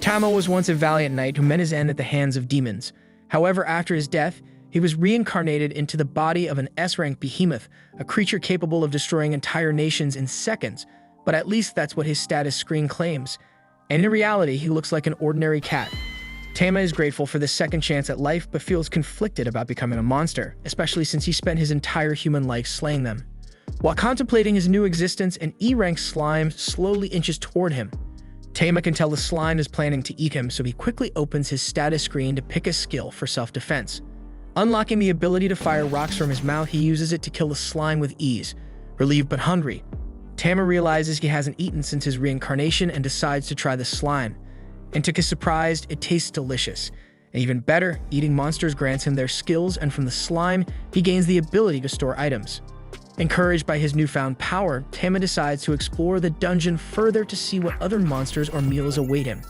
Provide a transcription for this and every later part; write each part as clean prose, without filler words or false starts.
Tama was once a valiant knight who met his end at the hands of demons. However, after his death, he was reincarnated into the body of an S-rank behemoth, a creature capable of destroying entire nations in seconds, but at least that's what his status screen claims. And in reality, he looks like an ordinary cat. Tama is grateful for this second chance at life, but feels conflicted about becoming a monster, especially since he spent his entire human life slaying them. While contemplating his new existence, an E-rank slime slowly inches toward him. Tama can tell the slime is planning to eat him, so he quickly opens his status screen to pick a skill for self-defense. Unlocking the ability to fire rocks from his mouth, he uses it to kill the slime with ease. Relieved but hungry, Tama realizes he hasn't eaten since his reincarnation and decides to try the slime. And to his surprise, it tastes delicious. And even better, eating monsters grants him their skills, and from the slime, he gains the ability to store items. Encouraged by his newfound power, Tama decides to explore the dungeon further to see what other monsters or meals await him.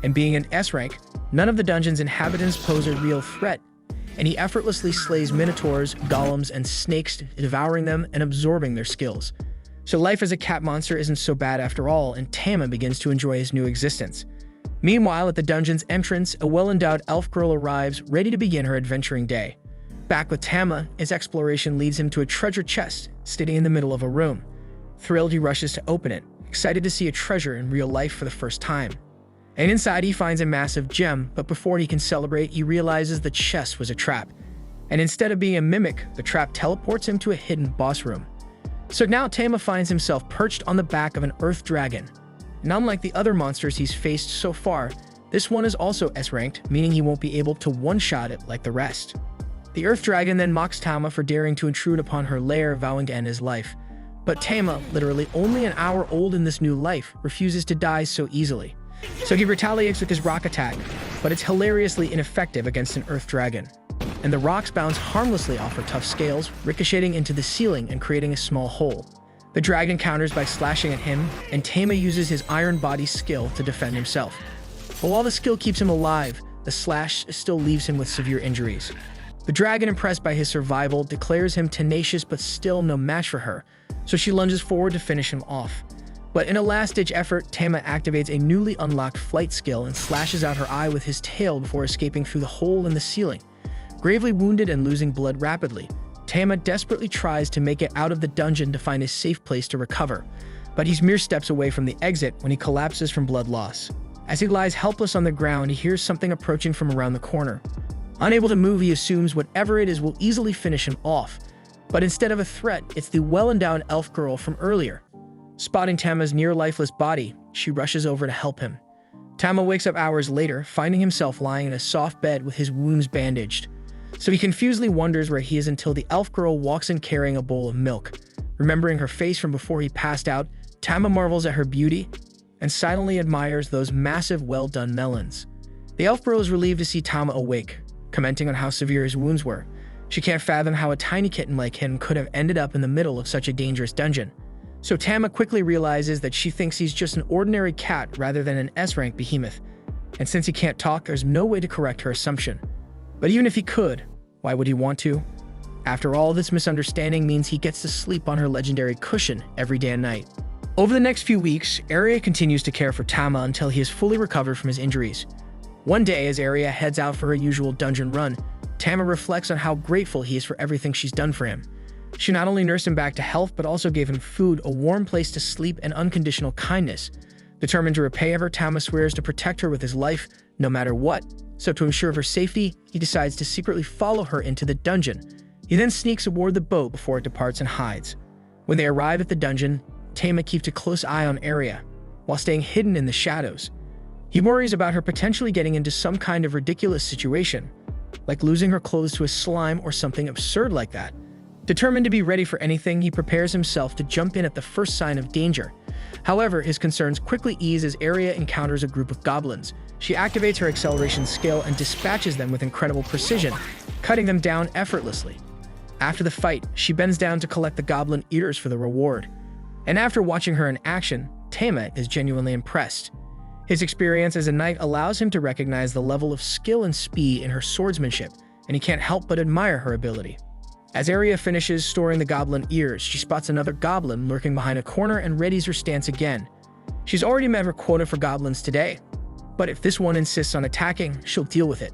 And being an S-rank, none of the dungeon's inhabitants pose a real threat, and he effortlessly slays minotaurs, golems, and snakes, devouring them and absorbing their skills. So life as a cat monster isn't so bad after all, and Tama begins to enjoy his new existence. Meanwhile, at the dungeon's entrance, a well-endowed elf girl arrives, ready to begin her adventuring day. Back with Tama, his exploration leads him to a treasure chest, sitting in the middle of a room. Thrilled, he rushes to open it, excited to see a treasure in real life for the first time. And inside, he finds a massive gem, but before he can celebrate, he realizes the chest was a trap. And instead of being a mimic, the trap teleports him to a hidden boss room. So now Tama finds himself perched on the back of an earth dragon. And unlike the other monsters he's faced so far, this one is also S-ranked, meaning he won't be able to one-shot it like the rest. The earth dragon then mocks Tama for daring to intrude upon her lair, vowing to end his life. But Tama, literally only an hour old in this new life, refuses to die so easily. So he retaliates with his rock attack, but it's hilariously ineffective against an earth dragon. And the rocks bounce harmlessly off her tough scales, ricocheting into the ceiling and creating a small hole. The dragon counters by slashing at him, and Tama uses his iron body skill to defend himself. But while the skill keeps him alive, the slash still leaves him with severe injuries. The dragon, impressed by his survival, declares him tenacious but still no match for her, so she lunges forward to finish him off. But in a last-ditch effort, Tama activates a newly unlocked flight skill and slashes out her eye with his tail before escaping through the hole in the ceiling. Gravely wounded and losing blood rapidly, Tama desperately tries to make it out of the dungeon to find a safe place to recover, but he's mere steps away from the exit when he collapses from blood loss. As he lies helpless on the ground, he hears something approaching from around the corner. Unable to move, he assumes whatever it is will easily finish him off. But instead of a threat, it's the well-endowed elf girl from earlier. Spotting Tama's near-lifeless body, she rushes over to help him. Tama wakes up hours later, finding himself lying in a soft bed with his wounds bandaged. So he confusedly wonders where he is until the elf girl walks in carrying a bowl of milk. Remembering her face from before he passed out, Tama marvels at her beauty and silently admires those massive, well-done melons. The elf girl is relieved to see Tama awake, commenting on how severe his wounds were. She can't fathom how a tiny kitten like him could have ended up in the middle of such a dangerous dungeon. So Tama quickly realizes that she thinks he's just an ordinary cat rather than an S-rank behemoth. And since he can't talk, there's no way to correct her assumption. But even if he could, why would he want to? After all, this misunderstanding means he gets to sleep on her legendary cushion every day and night. Over the next few weeks, Arya continues to care for Tama until he is fully recovered from his injuries. One day, as Arya heads out for her usual dungeon run, Tama reflects on how grateful he is for everything she's done for him. She not only nursed him back to health, but also gave him food, a warm place to sleep, and unconditional kindness. Determined to repay her, Tama swears to protect her with his life, no matter what. So to ensure her safety, he decides to secretly follow her into the dungeon. He then sneaks aboard the boat before it departs and hides. When they arrive at the dungeon, Tama keeps a close eye on Arya, while staying hidden in the shadows. He worries about her potentially getting into some kind of ridiculous situation, like losing her clothes to a slime or something absurd like that. Determined to be ready for anything, he prepares himself to jump in at the first sign of danger. However, his concerns quickly ease as Arya encounters a group of goblins. She activates her acceleration skill and dispatches them with incredible precision, cutting them down effortlessly. After the fight, she bends down to collect the goblin eaters for the reward. And after watching her in action, Tama is genuinely impressed. His experience as a knight allows him to recognize the level of skill and speed in her swordsmanship, and he can't help but admire her ability. As Arya finishes storing the goblin ears, she spots another goblin lurking behind a corner and readies her stance again. She's already met her quota for goblins today. But if this one insists on attacking, she'll deal with it.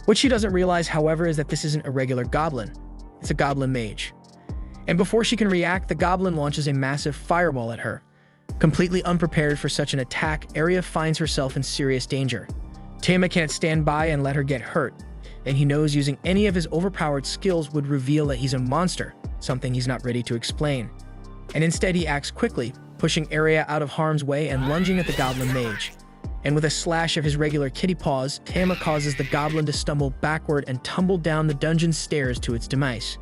What she doesn't realize, however, is that this isn't a regular goblin. It's a goblin mage. And before she can react, the goblin launches a massive fireball at her. Completely unprepared for such an attack, Arya finds herself in serious danger. Tama can't stand by and let her get hurt, and he knows using any of his overpowered skills would reveal that he's a monster, something he's not ready to explain. And instead he acts quickly, pushing Arya out of harm's way and lunging at the goblin mage. And with a slash of his regular kitty paws, Tama causes the goblin to stumble backward and tumble down the dungeon stairs to its demise.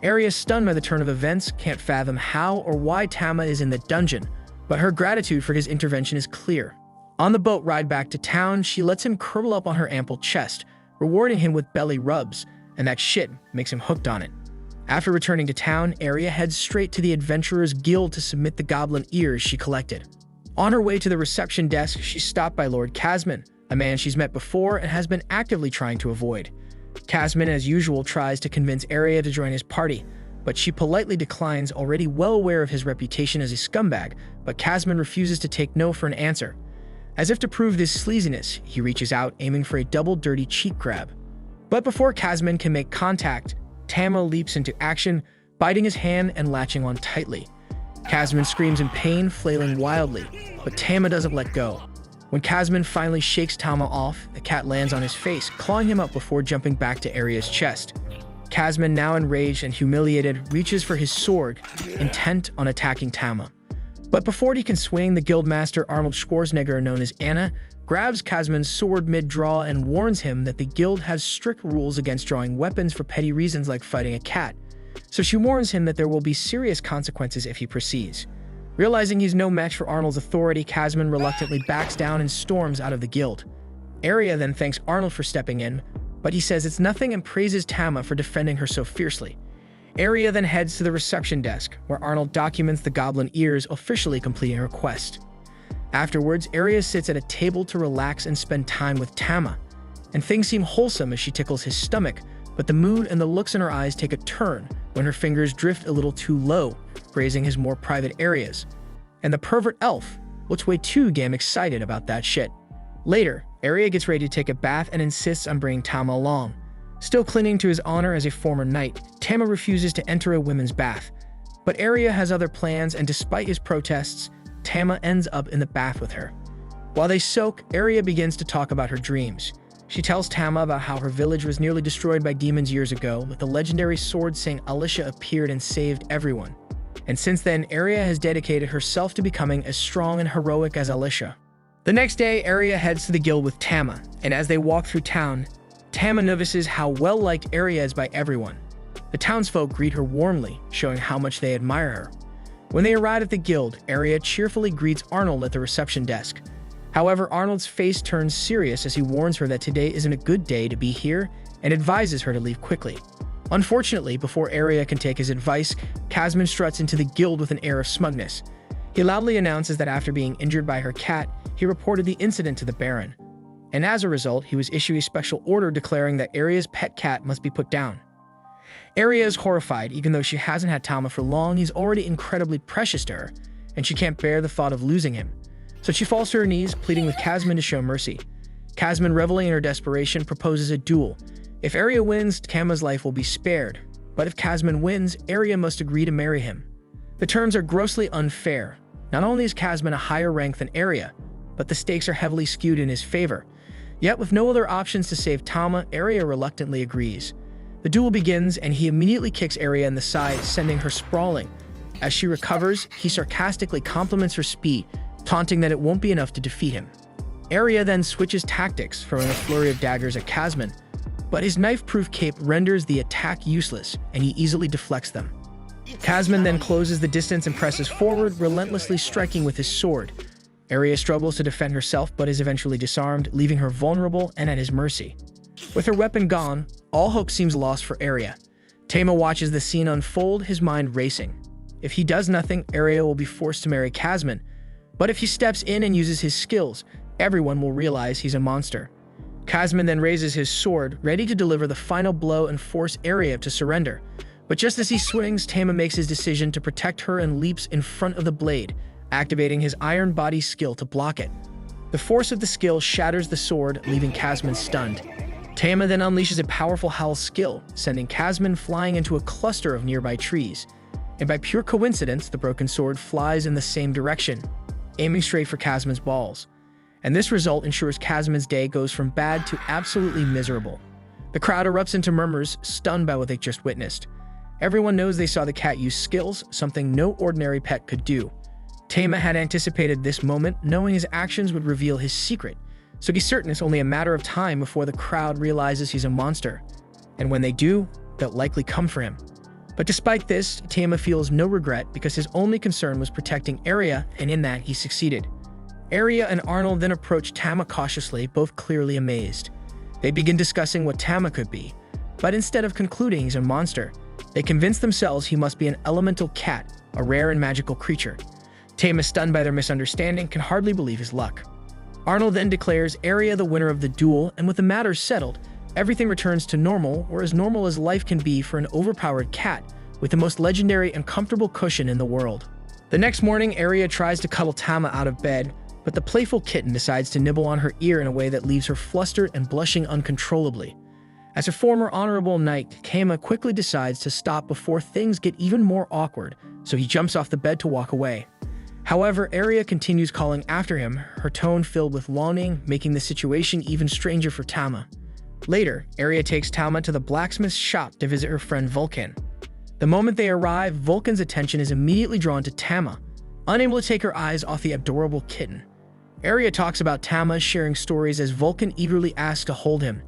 Arya, stunned by the turn of events, can't fathom how or why Tama is in the dungeon, but her gratitude for his intervention is clear. On the boat ride back to town, she lets him curl up on her ample chest, rewarding him with belly rubs, and that shit makes him hooked on it. After returning to town, Arya heads straight to the Adventurers Guild to submit the goblin ears she collected. On her way to the reception desk, she's stopped by Lord Casman, a man she's met before and has been actively trying to avoid. Casman, as usual, tries to convince Arya to join his party, but she politely declines, already well aware of his reputation as a scumbag, but Casman refuses to take no for an answer. As if to prove this sleaziness, he reaches out, aiming for a double dirty cheek grab. But before Casman can make contact, Tama leaps into action, biting his hand and latching on tightly. Casman screams in pain, flailing wildly, but Tama doesn't let go. When Casman finally shakes Tama off, the cat lands on his face, clawing him up before jumping back to Arya's chest. Casman, now enraged and humiliated, reaches for his sword, intent on attacking Tama. But before he can swing, the guildmaster Arnold Schwarzenegger, known as Anna, grabs Casman's sword mid-draw and warns him that the guild has strict rules against drawing weapons for petty reasons like fighting a cat. So she warns him that there will be serious consequences if he proceeds. Realizing he's no match for Arnold's authority, Casman reluctantly backs down and storms out of the guild. Arya then thanks Arnold for stepping in, but he says it's nothing and praises Tama for defending her so fiercely. Arya then heads to the reception desk, where Arnold documents the goblin ears, officially completing her quest. Afterwards, Arya sits at a table to relax and spend time with Tama, and things seem wholesome as she tickles his stomach, but the mood and the looks in her eyes take a turn when her fingers drift a little too low, grazing his more private areas. And the pervert elf looks way too damn excited about that shit. Later, Arya gets ready to take a bath and insists on bringing Tama along. Still clinging to his honor as a former knight, Tama refuses to enter a women's bath. But Arya has other plans, and despite his protests, Tama ends up in the bath with her. While they soak, Arya begins to talk about her dreams. She tells Tama about how her village was nearly destroyed by demons years ago, with the legendary sword saying Alicia appeared and saved everyone. And since then, Arya has dedicated herself to becoming as strong and heroic as Alicia. The next day, Arya heads to the guild with Tama, and as they walk through town, Tama notices how well-liked Arya is by everyone. The townsfolk greet her warmly, showing how much they admire her. When they arrive at the guild, Arya cheerfully greets Arnold at the reception desk. However, Arnold's face turns serious as he warns her that today isn't a good day to be here and advises her to leave quickly. Unfortunately, before Arya can take his advice, Casman struts into the guild with an air of smugness. He loudly announces that after being injured by her cat, he reported the incident to the Baron. And as a result, he was issued a special order declaring that Arya's pet cat must be put down. Arya is horrified. Even though she hasn't had Tama for long, he's already incredibly precious to her, and she can't bear the thought of losing him. So she falls to her knees, pleading with Casman to show mercy. Casman, reveling in her desperation, proposes a duel. If Arya wins, Tama's life will be spared, but if Casman wins, Arya must agree to marry him. The terms are grossly unfair. Not only is Casman a higher rank than Arya, but the stakes are heavily skewed in his favor. Yet with no other options to save Tama, Arya reluctantly agrees. The duel begins, and he immediately kicks Arya in the side, sending her sprawling. As she recovers, he sarcastically compliments her speed, taunting that it won't be enough to defeat him. Arya then switches tactics, throwing a flurry of daggers at Casman, but his knife-proof cape renders the attack useless, and he easily deflects them. Casman then closes the distance and presses forward, relentlessly striking with his sword. Arya struggles to defend herself, but is eventually disarmed, leaving her vulnerable and at his mercy. With her weapon gone, all hope seems lost for Arya. Tama watches the scene unfold, his mind racing. If he does nothing, Arya will be forced to marry Casman, but if he steps in and uses his skills, everyone will realize he's a monster. Casman then raises his sword, ready to deliver the final blow and force Arya to surrender. But just as he swings, Tama makes his decision to protect her and leaps in front of the blade, activating his iron body skill to block it. The force of the skill shatters the sword, leaving Kazman stunned. Tama then unleashes a powerful howl skill, sending Kazman flying into a cluster of nearby trees. And by pure coincidence, the broken sword flies in the same direction, aiming straight for Kazman's balls. And this result ensures Kazman's day goes from bad to absolutely miserable. The crowd erupts into murmurs, stunned by what they just witnessed. Everyone knows they saw the cat use skills, something no ordinary pet could do. Tama had anticipated this moment, knowing his actions would reveal his secret, so he's certain it's only a matter of time before the crowd realizes he's a monster. And when they do, they'll likely come for him. But despite this, Tama feels no regret because his only concern was protecting Arya, and in that he succeeded. Arya and Arnold then approach Tama cautiously, both clearly amazed. They begin discussing what Tama could be, but instead of concluding he's a monster, they convince themselves he must be an elemental cat, a rare and magical creature. Tama, stunned by their misunderstanding, can hardly believe his luck. Arnold then declares Arya the winner of the duel, and with the matter settled, everything returns to normal, or as normal as life can be for an overpowered cat with the most legendary and comfortable cushion in the world. The next morning, Arya tries to cuddle Tama out of bed, but the playful kitten decides to nibble on her ear in a way that leaves her flustered and blushing uncontrollably. As a former honorable knight, Tama quickly decides to stop before things get even more awkward, so he jumps off the bed to walk away. However, Arya continues calling after him, her tone filled with longing, making the situation even stranger for Tama. Later, Arya takes Tama to the blacksmith's shop to visit her friend Vulcan. The moment they arrive, Vulcan's attention is immediately drawn to Tama, unable to take her eyes off the adorable kitten. Arya talks about Tama, sharing stories as Vulcan eagerly asks to hold him.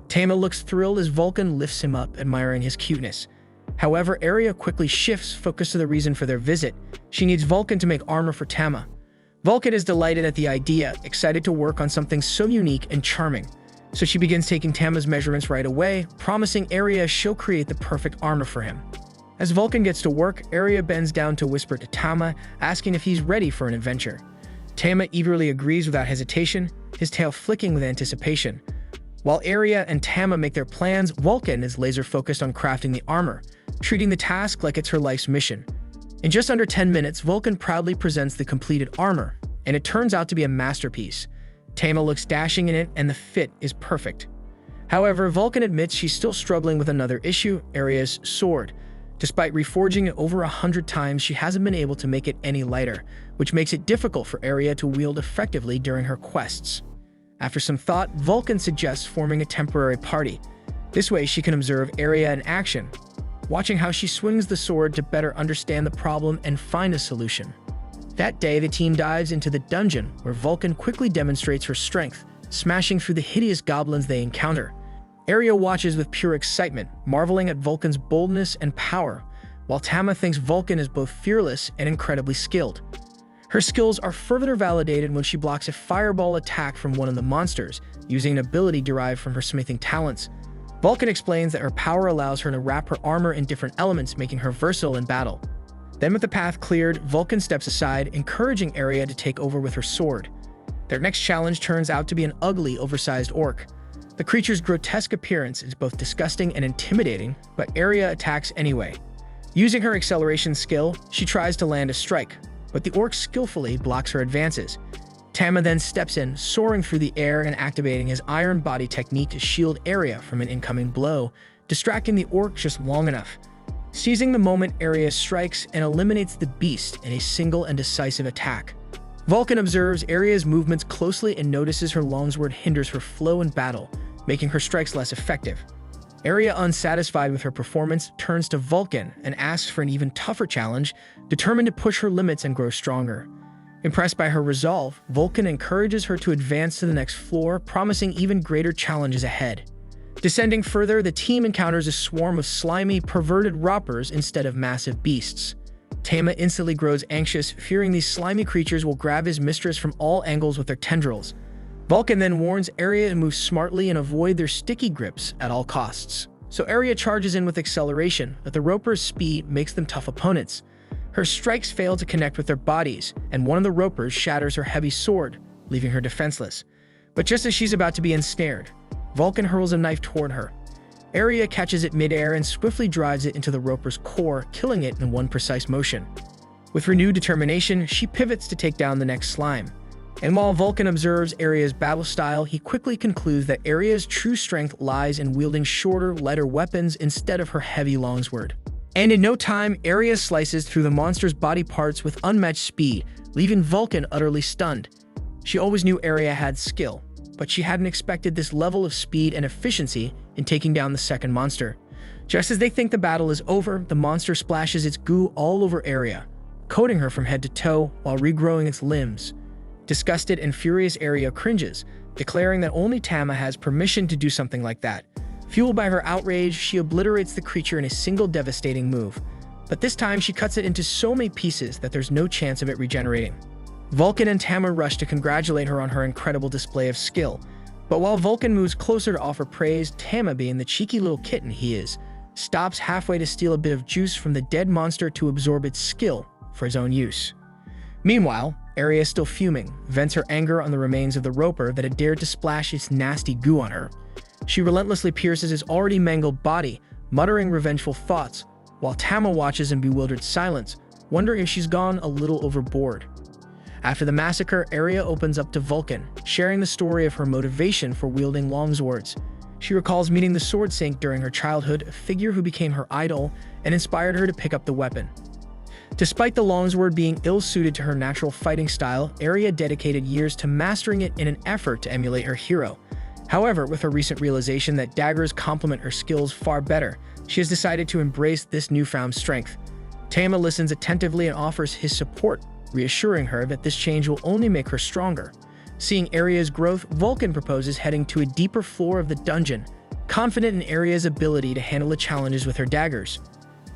Tama looks thrilled as Vulcan lifts him up, admiring his cuteness. However, Arya quickly shifts focus to the reason for their visit. She needs Vulcan to make armor for Tama. Vulcan is delighted at the idea, excited to work on something so unique and charming. So she begins taking Tama's measurements right away, promising Arya she'll create the perfect armor for him. As Vulcan gets to work, Arya bends down to whisper to Tama, asking if he's ready for an adventure. Tama eagerly agrees without hesitation, his tail flicking with anticipation. While Arya and Tama make their plans, Vulcan is laser-focused on crafting the armor, treating the task like it's her life's mission. In just under 10 minutes, Vulcan proudly presents the completed armor, and it turns out to be a masterpiece. Tama looks dashing in it, and the fit is perfect. However, Vulcan admits she's still struggling with another issue, Arya's sword. Despite reforging it over 100 times, she hasn't been able to make it any lighter, which makes it difficult for Arya to wield effectively during her quests. After some thought, Vulcan suggests forming a temporary party. This way she can observe Arya in action, watching how she swings the sword to better understand the problem and find a solution. That day, the team dives into the dungeon, where Vulcan quickly demonstrates her strength, smashing through the hideous goblins they encounter. Arya watches with pure excitement, marveling at Vulcan's boldness and power, while Tama thinks Vulcan is both fearless and incredibly skilled. Her skills are further validated when she blocks a fireball attack from one of the monsters, using an ability derived from her smithing talents. Vulcan explains that her power allows her to wrap her armor in different elements, making her versatile in battle. Then, with the path cleared, Vulcan steps aside, encouraging Arya to take over with her sword. Their next challenge turns out to be an ugly, oversized orc. The creature's grotesque appearance is both disgusting and intimidating, but Arya attacks anyway. Using her acceleration skill, she tries to land a strike, but the orc skillfully blocks her advances. Tama then steps in, soaring through the air and activating his iron body technique to shield Arya from an incoming blow, distracting the orc just long enough. Seizing the moment, Arya strikes and eliminates the beast in a single and decisive attack. Vulcan observes Arya's movements closely and notices her longsword hinders her flow in battle, making her strikes less effective. Arya, unsatisfied with her performance, turns to Vulcan and asks for an even tougher challenge, determined to push her limits and grow stronger. Impressed by her resolve, Vulcan encourages her to advance to the next floor, promising even greater challenges ahead. Descending further, the team encounters a swarm of slimy, perverted roppers instead of massive beasts. Tama instantly grows anxious, fearing these slimy creatures will grab his mistress from all angles with their tendrils. Vulcan then warns Arya to move smartly and avoid their sticky grips at all costs. So Arya charges in with acceleration, but the ropers' speed makes them tough opponents. Her strikes fail to connect with their bodies, and one of the ropers shatters her heavy sword, leaving her defenseless. But just as she's about to be ensnared, Vulcan hurls a knife toward her. Arya catches it midair and swiftly drives it into the roper's core, killing it in one precise motion. With renewed determination, she pivots to take down the next slime. And while Vulcan observes Aria's battle style, he quickly concludes that Aria's true strength lies in wielding shorter, lighter weapons instead of her heavy longsword. And in no time, Aria slices through the monster's body parts with unmatched speed, leaving Vulcan utterly stunned. She always knew Aria had skill, but she hadn't expected this level of speed and efficiency in taking down the second monster. Just as they think the battle is over, the monster splashes its goo all over Aria, coating her from head to toe while regrowing its limbs. Disgusted and furious, Aria cringes, declaring that only Tama has permission to do something like that. Fueled by her outrage, she obliterates the creature in a single devastating move. But this time, she cuts it into so many pieces that there's no chance of it regenerating. Vulcan and Tama rush to congratulate her on her incredible display of skill. But while Vulcan moves closer to offer praise, Tama, being the cheeky little kitten he is, stops halfway to steal a bit of juice from the dead monster to absorb its skill for his own use. Meanwhile, Aria is still fuming, vents her anger on the remains of the roper that had dared to splash its nasty goo on her. She relentlessly pierces his already mangled body, muttering revengeful thoughts, while Tama watches in bewildered silence, wondering if she's gone a little overboard. After the massacre, Aria opens up to Vulcan, sharing the story of her motivation for wielding longswords. She recalls meeting the Sword Saint during her childhood, a figure who became her idol and inspired her to pick up the weapon. Despite the longsword being ill-suited to her natural fighting style, Aria dedicated years to mastering it in an effort to emulate her hero. However, with her recent realization that daggers complement her skills far better, she has decided to embrace this newfound strength. Tama listens attentively and offers his support, reassuring her that this change will only make her stronger. Seeing Aria's growth, Vulcan proposes heading to a deeper floor of the dungeon, confident in Aria's ability to handle the challenges with her daggers.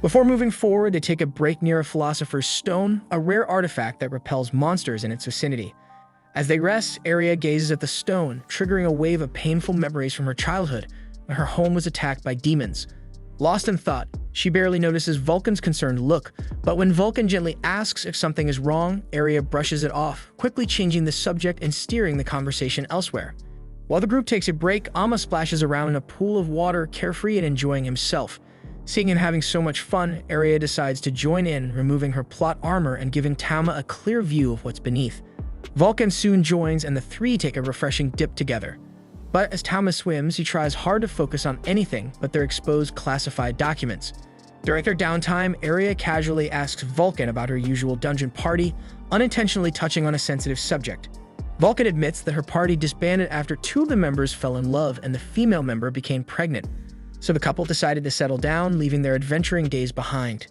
Before moving forward, they take a break near a Philosopher's Stone, a rare artifact that repels monsters in its vicinity. As they rest, Aria gazes at the stone, triggering a wave of painful memories from her childhood, when her home was attacked by demons. Lost in thought, she barely notices Vulcan's concerned look, but when Vulcan gently asks if something is wrong, Aria brushes it off, quickly changing the subject and steering the conversation elsewhere. While the group takes a break, Amma splashes around in a pool of water, carefree and enjoying himself. Seeing him having so much fun, Aria decides to join in, removing her plot armor and giving Tama a clear view of what's beneath. Vulcan soon joins and the three take a refreshing dip together. But as Tama swims, he tries hard to focus on anything but their exposed classified documents. During their downtime, Aria casually asks Vulcan about her usual dungeon party, unintentionally touching on a sensitive subject. Vulcan admits that her party disbanded after two of the members fell in love and the female member became pregnant. So the couple decided to settle down, leaving their adventuring days behind.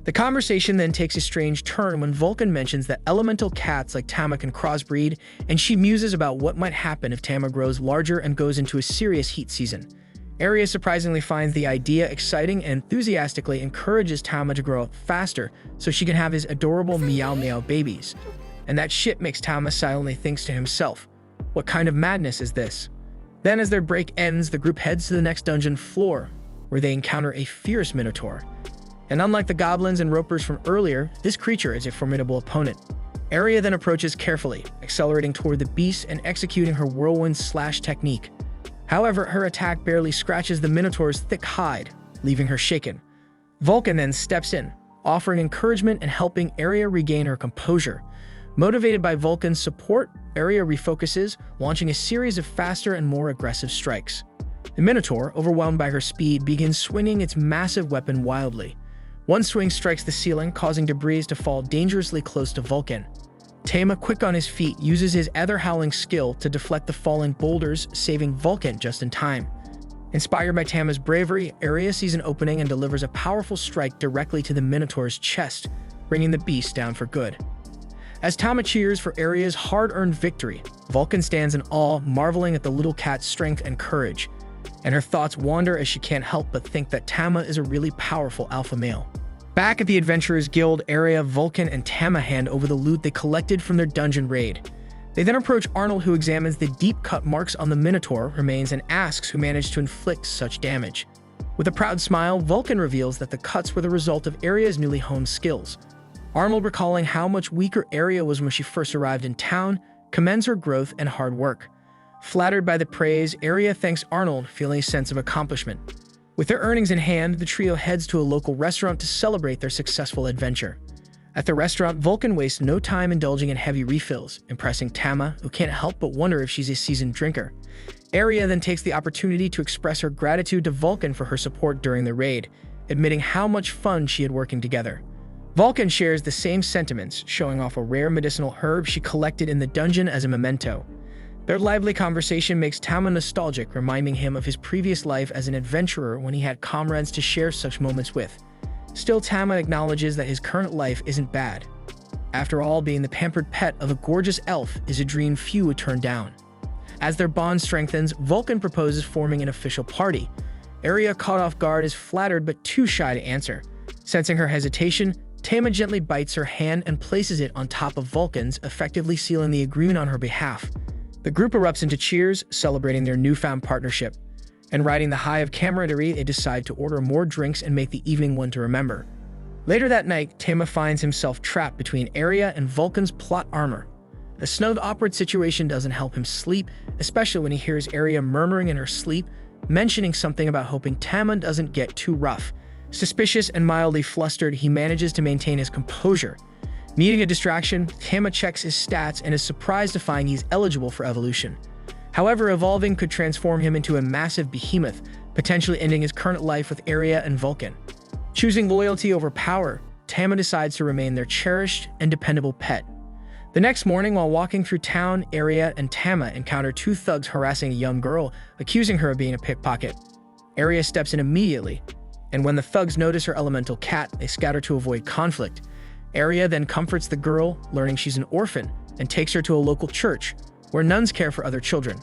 The conversation then takes a strange turn when Vulcan mentions that elemental cats like Tama can crossbreed, and she muses about what might happen if Tama grows larger and goes into a serious heat season. Aria surprisingly finds the idea exciting and enthusiastically encourages Tama to grow up faster so she can have his adorable meow meow babies. And that shit makes Tama silently thinks to himself, what kind of madness is this? Then as their break ends, the group heads to the next dungeon floor, where they encounter a fierce minotaur. And unlike the goblins and ropers from earlier, this creature is a formidable opponent. Aria then approaches carefully, accelerating toward the beast and executing her whirlwind slash technique. However, her attack barely scratches the minotaur's thick hide, leaving her shaken. Vulcan then steps in, offering encouragement and helping Aria regain her composure. Motivated by Vulcan's support, Aria refocuses, launching a series of faster and more aggressive strikes. The minotaur, overwhelmed by her speed, begins swinging its massive weapon wildly. One swing strikes the ceiling, causing debris to fall dangerously close to Vulcan. Tama, quick on his feet, uses his ether-howling skill to deflect the falling boulders, saving Vulcan just in time. Inspired by Tama's bravery, Aria sees an opening and delivers a powerful strike directly to the Minotaur's chest, bringing the beast down for good. As Tama cheers for Aria's hard-earned victory, Vulcan stands in awe, marveling at the little cat's strength and courage. And her thoughts wander as she can't help but think that Tama is a really powerful alpha male. Back at the Adventurers Guild, Aria, Vulcan, and Tama hand over the loot they collected from their dungeon raid. They then approach Arnold, who examines the deep-cut marks on the Minotaur remains and asks who managed to inflict such damage. With a proud smile, Vulcan reveals that the cuts were the result of Aria's newly honed skills. Arnold, recalling how much weaker Aria was when she first arrived in town, commends her growth and hard work. Flattered by the praise, Aria thanks Arnold, feeling a sense of accomplishment. With their earnings in hand, the trio heads to a local restaurant to celebrate their successful adventure. At the restaurant, Vulcan wastes no time indulging in heavy refills, impressing Tama, who can't help but wonder if she's a seasoned drinker. Aria then takes the opportunity to express her gratitude to Vulcan for her support during the raid, admitting how much fun she had working together. Vulcan shares the same sentiments, showing off a rare medicinal herb she collected in the dungeon as a memento. Their lively conversation makes Tama nostalgic, reminding him of his previous life as an adventurer when he had comrades to share such moments with. Still, Tama acknowledges that his current life isn't bad. After all, being the pampered pet of a gorgeous elf is a dream few would turn down. As their bond strengthens, Vulcan proposes forming an official party. Aria, caught off guard, is flattered but too shy to answer. Sensing her hesitation, Tama gently bites her hand and places it on top of Vulcan's, effectively sealing the agreement on her behalf. The group erupts into cheers, celebrating their newfound partnership. And riding the high of camaraderie, they decide to order more drinks and make the evening one to remember. Later that night, Tama finds himself trapped between Aria and Vulcan's plot armor. The snowed awkward situation doesn't help him sleep, especially when he hears Aria murmuring in her sleep, mentioning something about hoping Tama doesn't get too rough. Suspicious and mildly flustered, he manages to maintain his composure. Needing a distraction, Tama checks his stats and is surprised to find he's eligible for evolution. However, evolving could transform him into a massive behemoth, potentially ending his current life with Aria and Vulcan. Choosing loyalty over power, Tama decides to remain their cherished and dependable pet. The next morning, while walking through town, Aria and Tama encounter two thugs harassing a young girl, accusing her of being a pickpocket. Aria steps in immediately, and when the thugs notice her elemental cat, they scatter to avoid conflict. Aria then comforts the girl, learning she's an orphan, and takes her to a local church, where nuns care for other children.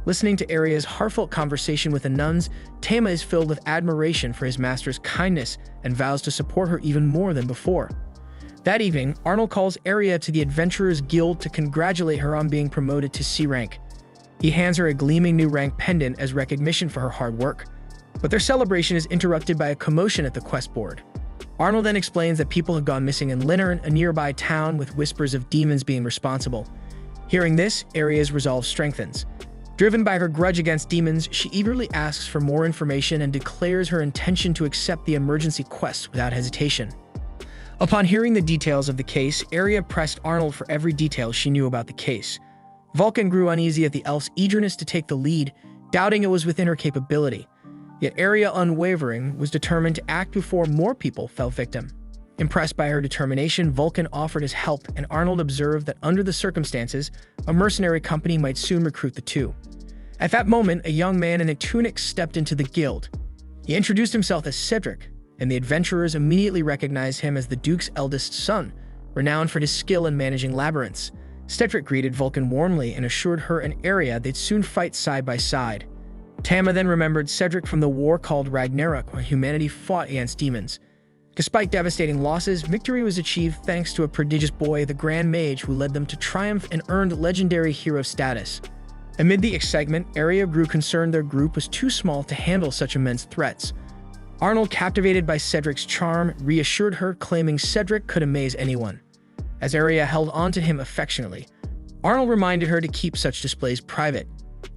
Listening to Aria's heartfelt conversation with the nuns, Tama is filled with admiration for his master's kindness and vows to support her even more than before. That evening, Arnold calls Aria to the Adventurers Guild to congratulate her on being promoted to C rank. He hands her a gleaming new rank pendant as recognition for her hard work. But their celebration is interrupted by a commotion at the quest board. Arnold then explains that people have gone missing in Linnern, a nearby town, with whispers of demons being responsible. Hearing this, Aria's resolve strengthens. Driven by her grudge against demons, she eagerly asks for more information and declares her intention to accept the emergency quest without hesitation. Upon hearing the details of the case, Aria pressed Arnold for every detail she knew about the case. Vulcan grew uneasy at the elf's eagerness to take the lead, doubting it was within her capability. Yet Aria, unwavering, was determined to act before more people fell victim. Impressed by her determination, Vulcan offered his help, and Arnold observed that under the circumstances, a mercenary company might soon recruit the two. At that moment, a young man in a tunic stepped into the guild. He introduced himself as Cedric, and the adventurers immediately recognized him as the Duke's eldest son, renowned for his skill in managing labyrinths. Cedric greeted Vulcan warmly and assured her and Aria they'd soon fight side by side. Tama then remembered Cedric from the war called Ragnarok, where humanity fought against demons. Despite devastating losses, victory was achieved thanks to a prodigious boy, the Grand Mage, who led them to triumph and earned legendary hero status. Amid the excitement, Aria grew concerned their group was too small to handle such immense threats. Arnold, captivated by Cedric's charm, reassured her, claiming Cedric could amaze anyone. As Aria held on to him affectionately, Arnold reminded her to keep such displays private.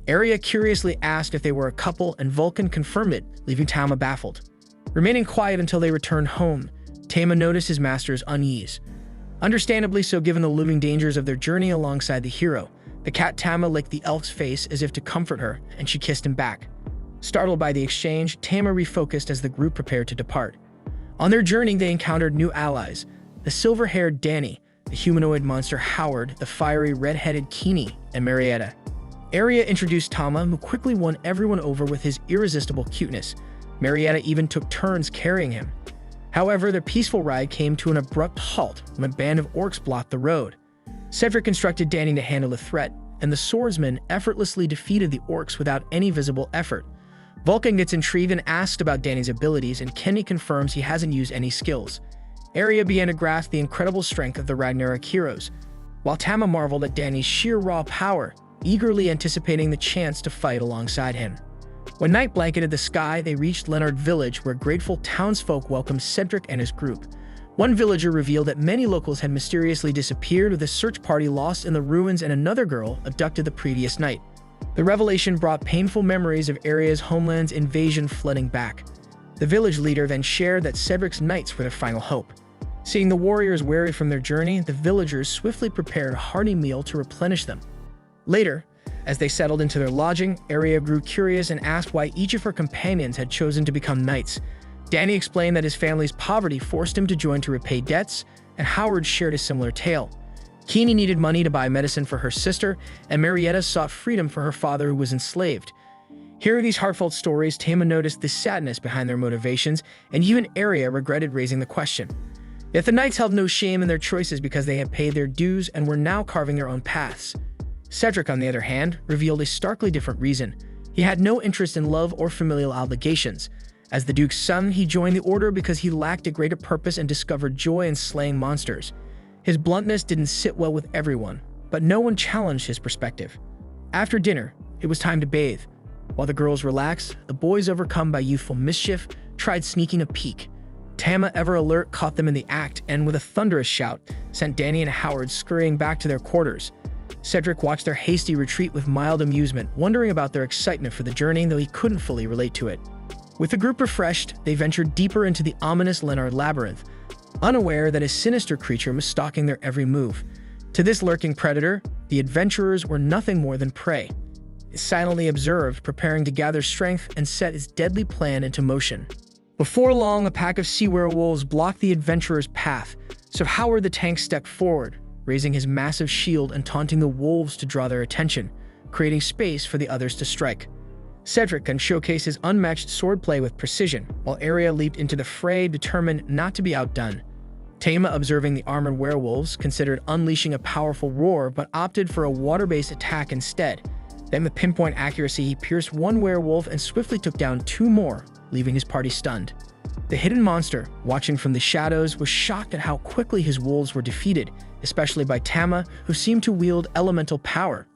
Aria curiously asked if they were a couple, and Vulcan confirmed it, leaving Tama baffled. Remaining quiet until they returned home, Tama noticed his master's unease. Understandably so, given the looming dangers of their journey alongside the hero. The cat Tama licked the elf's face as if to comfort her, and she kissed him back. Startled by the exchange, Tama refocused as the group prepared to depart. On their journey, they encountered new allies: the silver-haired Danny, the humanoid monster Howard, the fiery red-headed Keeney, and Marietta. Aria introduced Tama, who quickly won everyone over with his irresistible cuteness. Marietta even took turns carrying him. However, their peaceful ride came to an abrupt halt when a band of orcs blocked the road. Cedric instructed Danny to handle the threat, and the swordsman effortlessly defeated the orcs without any visible effort. Vulcan gets intrigued and asked about Danny's abilities, and Kenny confirms he hasn't used any skills. Aria began to grasp the incredible strength of the Ragnarok heroes, while Tama marveled at Danny's sheer raw power, eagerly anticipating the chance to fight alongside him. When night blanketed the sky, they reached Leonard Village, where grateful townsfolk welcomed Cedric and his group. One villager revealed that many locals had mysteriously disappeared, with a search party lost in the ruins and another girl abducted the previous night. The revelation brought painful memories of Aria's homeland's invasion flooding back. The village leader then shared that Cedric's knights were their final hope. Seeing the warriors weary from their journey, the villagers swiftly prepared a hearty meal to replenish them. Later, as they settled into their lodging, Aria grew curious and asked why each of her companions had chosen to become knights. Danny explained that his family's poverty forced him to join to repay debts, and Howard shared a similar tale. Keeney needed money to buy medicine for her sister, and Marietta sought freedom for her father who was enslaved. Hearing these heartfelt stories, Tama noticed the sadness behind their motivations, and even Aria regretted raising the question. Yet the knights held no shame in their choices because they had paid their dues and were now carving their own paths. Cedric, on the other hand, revealed a starkly different reason. He had no interest in love or familial obligations. As the Duke's son, he joined the Order because he lacked a greater purpose and discovered joy in slaying monsters. His bluntness didn't sit well with everyone, but no one challenged his perspective. After dinner, it was time to bathe. While the girls relaxed, the boys, overcome by youthful mischief, tried sneaking a peek. Tama, ever alert, caught them in the act and, with a thunderous shout, sent Danny and Howard scurrying back to their quarters. Cedric watched their hasty retreat with mild amusement, wondering about their excitement for the journey, though he couldn't fully relate to it. With the group refreshed, they ventured deeper into the ominous Leonard labyrinth, unaware that a sinister creature was stalking their every move. To this lurking predator, the adventurers were nothing more than prey. It silently observed, preparing to gather strength and set its deadly plan into motion. Before long, a pack of sea werewolves blocked the adventurers' path, so Howard the Tank stepped forward, raising his massive shield and taunting the wolves to draw their attention, creating space for the others to strike. Cedric can showcase his unmatched swordplay with precision, while Aria leaped into the fray, determined not to be outdone. Tama, observing the armored werewolves, considered unleashing a powerful roar but opted for a water-based attack instead. Then, with pinpoint accuracy, he pierced one werewolf and swiftly took down two more, leaving his party stunned. The hidden monster, watching from the shadows, was shocked at how quickly his wolves were defeated, especially by Tama, who seemed to wield elemental power.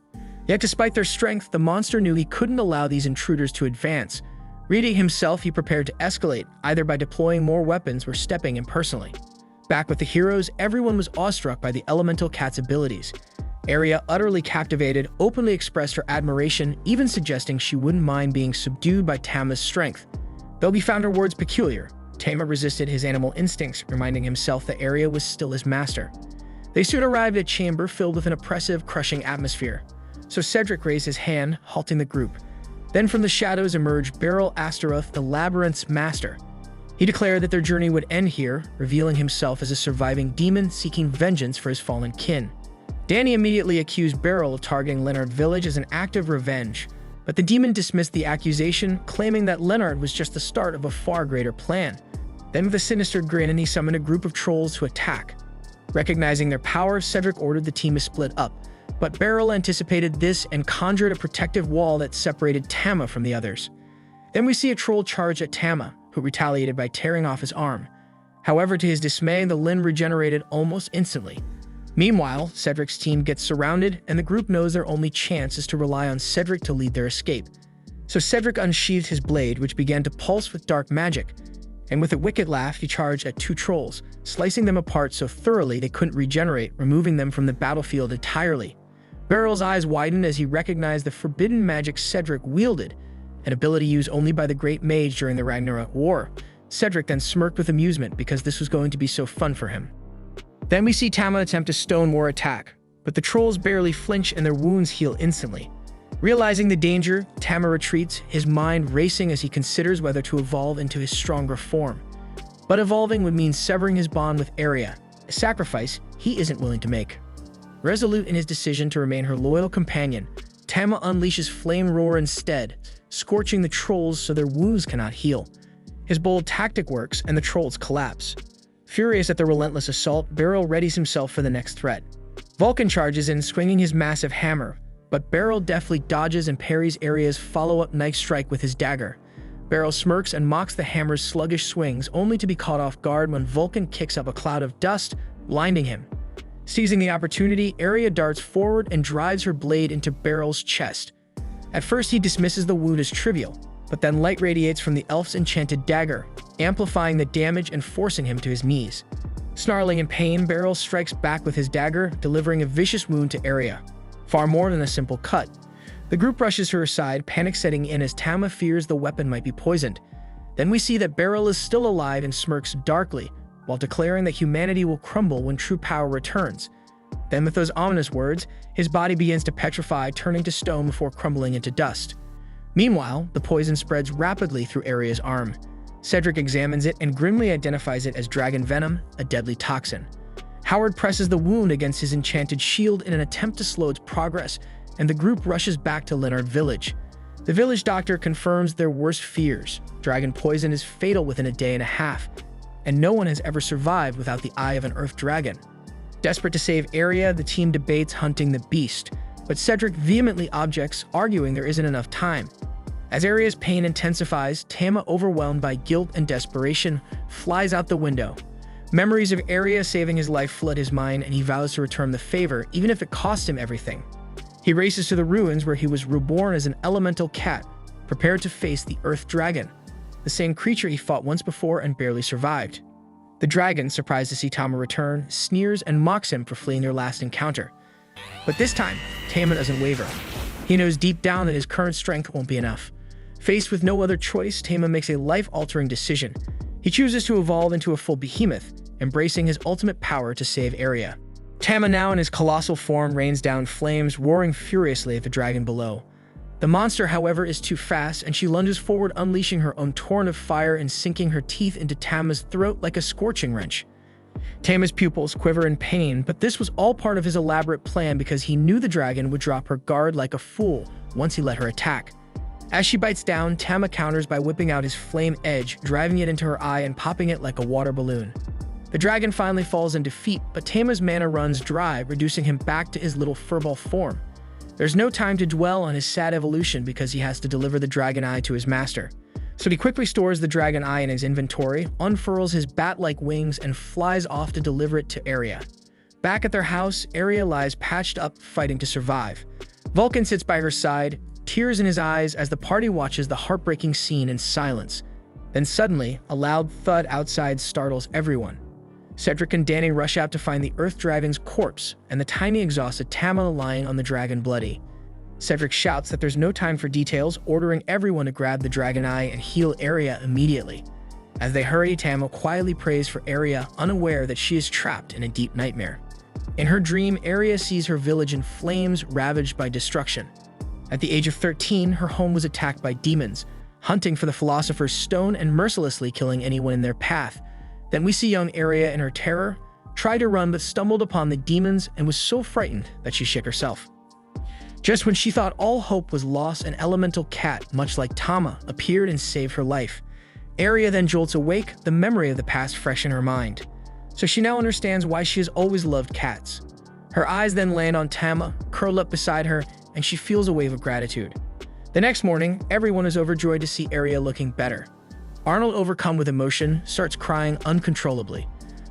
Yet despite their strength, the monster knew he couldn't allow these intruders to advance. Reading himself, he prepared to escalate, either by deploying more weapons or stepping in personally. Back with the heroes, everyone was awestruck by the elemental cat's abilities. Aria, utterly captivated, openly expressed her admiration, even suggesting she wouldn't mind being subdued by Tama's strength. Though he found her words peculiar, Tama resisted his animal instincts, reminding himself that Aria was still his master. They soon arrived at a chamber filled with an oppressive, crushing atmosphere. So Cedric raised his hand, halting the group. Then from the shadows emerged Beryl Astaroth, the labyrinth's master. He declared that their journey would end here, revealing himself as a surviving demon seeking vengeance for his fallen kin. Danny immediately accused Beryl of targeting Leonard Village as an act of revenge, but the demon dismissed the accusation, claiming that Leonard was just the start of a far greater plan. Then, with a sinister grin, he summoned a group of trolls to attack. Recognizing their power, Cedric ordered the team to split up, but Beryl anticipated this and conjured a protective wall that separated Tama from the others. Then we see a troll charge at Tama, who retaliated by tearing off his arm. However, to his dismay, the limb regenerated almost instantly. Meanwhile, Cedric's team gets surrounded, and the group knows their only chance is to rely on Cedric to lead their escape. So Cedric unsheathed his blade, which began to pulse with dark magic, and with a wicked laugh, he charged at two trolls, slicing them apart so thoroughly they couldn't regenerate, removing them from the battlefield entirely. Beryl's eyes widened as he recognized the forbidden magic Cedric wielded, an ability used only by the great mage during the Ragnarok War. Cedric then smirked with amusement because this was going to be so fun for him. Then we see Tama attempt a stone war attack, but the trolls barely flinch and their wounds heal instantly. Realizing the danger, Tama retreats, his mind racing as he considers whether to evolve into his stronger form. But evolving would mean severing his bond with Aria, a sacrifice he isn't willing to make. Resolute in his decision to remain her loyal companion, Tama unleashes Flame Roar instead, scorching the trolls so their wounds cannot heal. His bold tactic works, and the trolls collapse. Furious at the relentless assault, Beryl readies himself for the next threat. Vulcan charges in, swinging his massive hammer, but Beryl deftly dodges and parries Aria's follow-up knife strike with his dagger. Beryl smirks and mocks the hammer's sluggish swings, only to be caught off guard when Vulcan kicks up a cloud of dust, blinding him. Seizing the opportunity, Aria darts forward and drives her blade into Beryl's chest. At first, he dismisses the wound as trivial, but then light radiates from the elf's enchanted dagger, amplifying the damage and forcing him to his knees. Snarling in pain, Beryl strikes back with his dagger, delivering a vicious wound to Aria. Far more than a simple cut. The group rushes her aside, panic setting in as Tama fears the weapon might be poisoned. Then we see that Beryl is still alive and smirks darkly, while declaring that humanity will crumble when true power returns. Then with those ominous words, his body begins to petrify, turning to stone before crumbling into dust. Meanwhile, the poison spreads rapidly through Aria's arm. Cedric examines it and grimly identifies it as dragon venom, a deadly toxin. Howard presses the wound against his enchanted shield in an attempt to slow its progress, and the group rushes back to Leonard Village. The village doctor confirms their worst fears. Dragon poison is fatal within a day and a half, and no one has ever survived without the eye of an earth dragon. Desperate to save Aria, the team debates hunting the beast, but Cedric vehemently objects, arguing there isn't enough time. As Aria's pain intensifies, Tama, overwhelmed by guilt and desperation, flies out the window. Memories of Aria saving his life flood his mind, and he vows to return the favor, even if it costs him everything. He races to the ruins where he was reborn as an elemental cat, prepared to face the Earth Dragon, the same creature he fought once before and barely survived. The dragon, surprised to see Tama return, sneers and mocks him for fleeing their last encounter. But this time, Tama doesn't waver. He knows deep down that his current strength won't be enough. Faced with no other choice, Tama makes a life-altering decision. He chooses to evolve into a full behemoth, embracing his ultimate power to save Aria. Tama, now in his colossal form, rains down flames, roaring furiously at the dragon below. The monster, however, is too fast, and she lunges forward, unleashing her own torrent of fire and sinking her teeth into Tama's throat like a scorching wrench. Tama's pupils quiver in pain, but this was all part of his elaborate plan because he knew the dragon would drop her guard like a fool once he let her attack. As she bites down, Tama counters by whipping out his flame edge, driving it into her eye and popping it like a water balloon. The dragon finally falls in defeat, but Tama's mana runs dry, reducing him back to his little furball form. There's no time to dwell on his sad evolution because he has to deliver the dragon eye to his master. So he quickly stores the dragon eye in his inventory, unfurls his bat-like wings, and flies off to deliver it to Aria. Back at their house, Aria lies patched up, fighting to survive. Vulcan sits by her side, tears in his eyes as the party watches the heartbreaking scene in silence. Then suddenly, a loud thud outside startles everyone. Cedric and Danny rush out to find the Earth Dragon's corpse and the tiny exhausted Tama lying on the dragon bloody. Cedric shouts that there's no time for details, ordering everyone to grab the dragon eye and heal Aria immediately. As they hurry, Tama quietly prays for Aria, unaware that she is trapped in a deep nightmare. In her dream, Aria sees her village in flames, ravaged by destruction. At the age of 13, her home was attacked by demons, hunting for the Philosopher's Stone and mercilessly killing anyone in their path. Then we see young Aria in her terror, tried to run but stumbled upon the demons and was so frightened that she shook herself. Just when she thought all hope was lost, an elemental cat, much like Tama, appeared and saved her life. Aria then jolts awake, the memory of the past fresh in her mind. So she now understands why she has always loved cats. Her eyes then land on Tama, curled up beside her, and she feels a wave of gratitude. The next morning, everyone is overjoyed to see Aria looking better. Arnold, overcome with emotion, starts crying uncontrollably.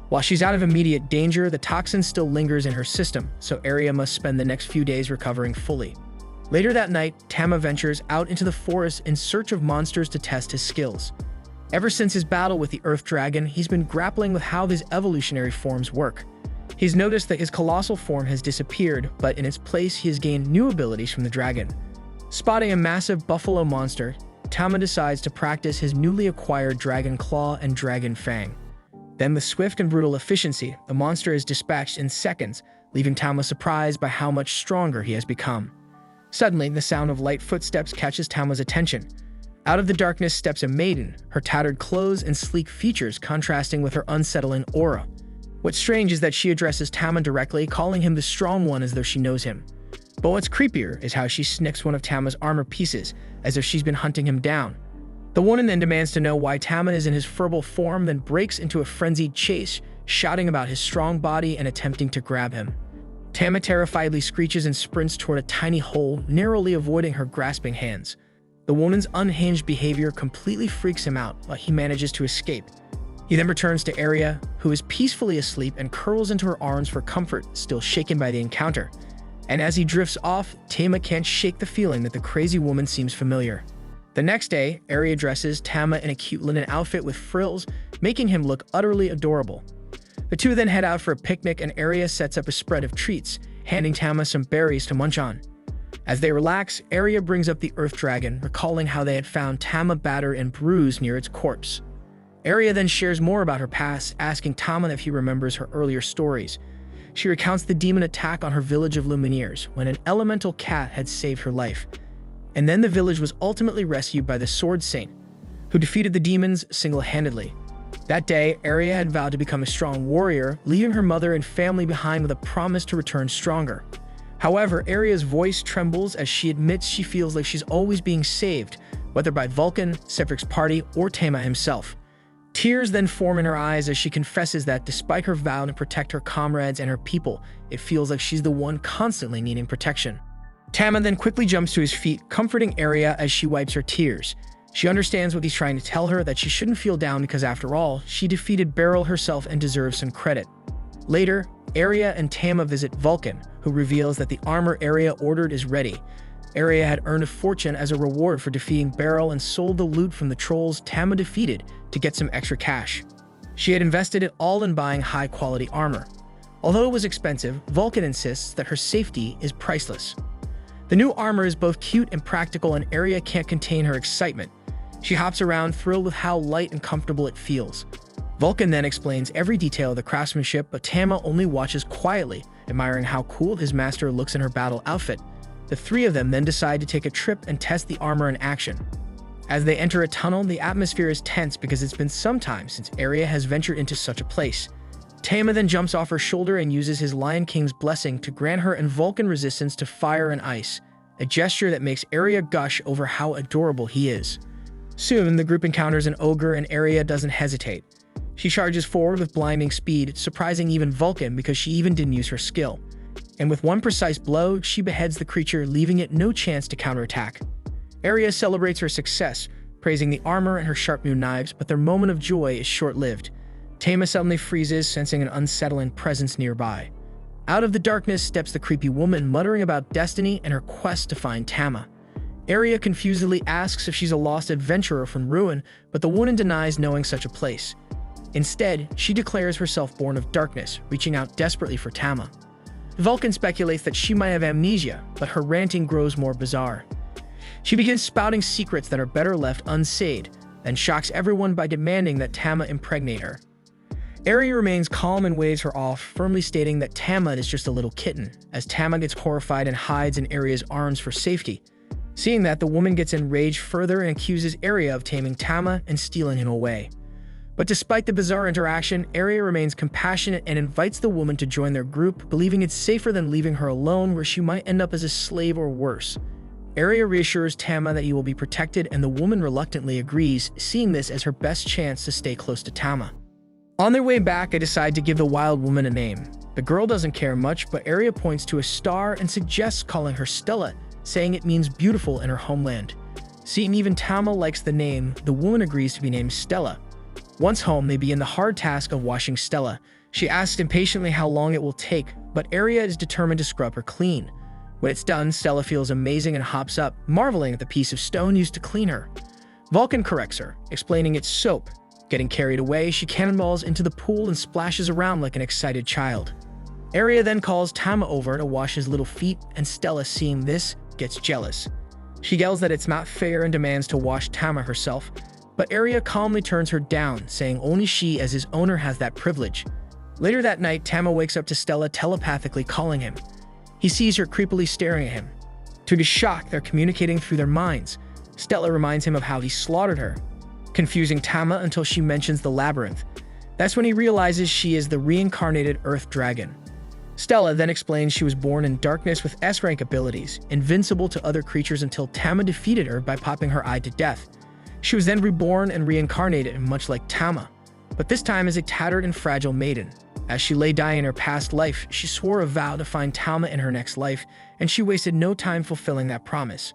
While she's out of immediate danger, the toxin still lingers in her system, so Aria must spend the next few days recovering fully. Later that night, Tama ventures out into the forest in search of monsters to test his skills. Ever since his battle with the Earth Dragon, he's been grappling with how these evolutionary forms work. He's noticed that his colossal form has disappeared, but in its place he has gained new abilities from the dragon. Spotting a massive buffalo monster, Tama decides to practice his newly acquired Dragon Claw and Dragon Fang. Then, with swift and brutal efficiency, the monster is dispatched in seconds, leaving Tama surprised by how much stronger he has become. Suddenly, the sound of light footsteps catches Tama's attention. Out of the darkness steps a maiden, her tattered clothes and sleek features contrasting with her unsettling aura. What's strange is that she addresses Tama directly, calling him the Strong One as though she knows him. But what's creepier is how she snicks one of Tama's armor pieces, as if she's been hunting him down. The woman then demands to know why Tama is in his furball form, then breaks into a frenzied chase, shouting about his strong body and attempting to grab him. Tama terrifiedly screeches and sprints toward a tiny hole, narrowly avoiding her grasping hands. The woman's unhinged behavior completely freaks him out, but he manages to escape. He then returns to Aria, who is peacefully asleep, and curls into her arms for comfort, still shaken by the encounter. And as he drifts off, Tama can't shake the feeling that the crazy woman seems familiar. The next day, Aria dresses Tama in a cute linen outfit with frills, making him look utterly adorable. The two then head out for a picnic, and Aria sets up a spread of treats, handing Tama some berries to munch on. As they relax, Aria brings up the Earth Dragon, recalling how they had found Tama battered and bruised near its corpse. Arya then shares more about her past, asking Tama if he remembers her earlier stories. She recounts the demon attack on her village of Lumineers when an elemental cat had saved her life. And then the village was ultimately rescued by the Sword Saint, who defeated the demons single-handedly. That day, Arya had vowed to become a strong warrior, leaving her mother and family behind with a promise to return stronger. However, Arya's voice trembles as she admits she feels like she's always being saved, whether by Vulcan, Sevrik's party, or Tama himself. Tears then form in her eyes as she confesses that despite her vow to protect her comrades and her people, it feels like she's the one constantly needing protection. Tama then quickly jumps to his feet, comforting Arya as she wipes her tears. She understands what he's trying to tell her, that she shouldn't feel down because after all, she defeated Beryl herself and deserves some credit. Later, Arya and Tama visit Vulcan, who reveals that the armor Arya ordered is ready. Arya had earned a fortune as a reward for defeating Beryl and sold the loot from the trolls Tama defeated to get some extra cash. She had invested it all in buying high-quality armor. Although it was expensive, Vulcan insists that her safety is priceless. The new armor is both cute and practical, and Arya can't contain her excitement. She hops around, thrilled with how light and comfortable it feels. Vulcan then explains every detail of the craftsmanship, but Tama only watches quietly, admiring how cool his master looks in her battle outfit. The three of them then decide to take a trip and test the armor in action. As they enter a tunnel, the atmosphere is tense because it's been some time since Arya has ventured into such a place. Tama then jumps off her shoulder and uses his Lion King's blessing to grant her and Vulcan resistance to fire and ice, a gesture that makes Arya gush over how adorable he is. Soon, the group encounters an ogre and Arya doesn't hesitate. She charges forward with blinding speed, surprising even Vulcan because she even didn't use her skill. And with one precise blow, she beheads the creature, leaving it no chance to counterattack. Arya celebrates her success, praising the armor and her sharp new knives, but their moment of joy is short-lived. Tama suddenly freezes, sensing an unsettling presence nearby. Out of the darkness steps the creepy woman, muttering about destiny and her quest to find Tama. Arya confusedly asks if she's a lost adventurer from Ruin, but the woman denies knowing such a place. Instead, she declares herself born of darkness, reaching out desperately for Tama. Vulcan speculates that she might have amnesia, but her ranting grows more bizarre. She begins spouting secrets that are better left unsaid, then shocks everyone by demanding that Tama impregnate her. Arya remains calm and waves her off, firmly stating that Tama is just a little kitten, as Tama gets horrified and hides in Arya's arms for safety. Seeing that, the woman gets enraged further and accuses Arya of taming Tama and stealing him away. But despite the bizarre interaction, Arya remains compassionate and invites the woman to join their group, believing it's safer than leaving her alone where she might end up as a slave or worse. Arya reassures Tama that he will be protected, and the woman reluctantly agrees, seeing this as her best chance to stay close to Tama. On their way back, they decide to give the wild woman a name. The girl doesn't care much, but Arya points to a star and suggests calling her Stella, saying it means beautiful in her homeland. Seeing even Tama likes the name, the woman agrees to be named Stella. Once home, they begin the hard task of washing Stella. She asks impatiently how long it will take, but Arya is determined to scrub her clean. When it's done, Stella feels amazing and hops up, marveling at the piece of stone used to clean her. Vulcan corrects her, explaining it's soap. Getting carried away, she cannonballs into the pool and splashes around like an excited child. Arya then calls Tama over to wash his little feet, and Stella, seeing this, gets jealous. She yells that it's not fair and demands to wash Tama herself, but Arya calmly turns her down, saying only she as his owner has that privilege. Later that night, Tama wakes up to Stella telepathically calling him. He sees her creepily staring at him. To his shock, they're communicating through their minds. Stella reminds him of how he slaughtered her, confusing Tama until she mentions the labyrinth. That's when he realizes she is the reincarnated Earth Dragon. Stella then explains she was born in darkness with S-rank abilities, invincible to other creatures until Tama defeated her by popping her eye to death. She was then reborn and reincarnated, much like Tama, but this time as a tattered and fragile maiden. As she lay dying in her past life, she swore a vow to find Tama in her next life, and she wasted no time fulfilling that promise.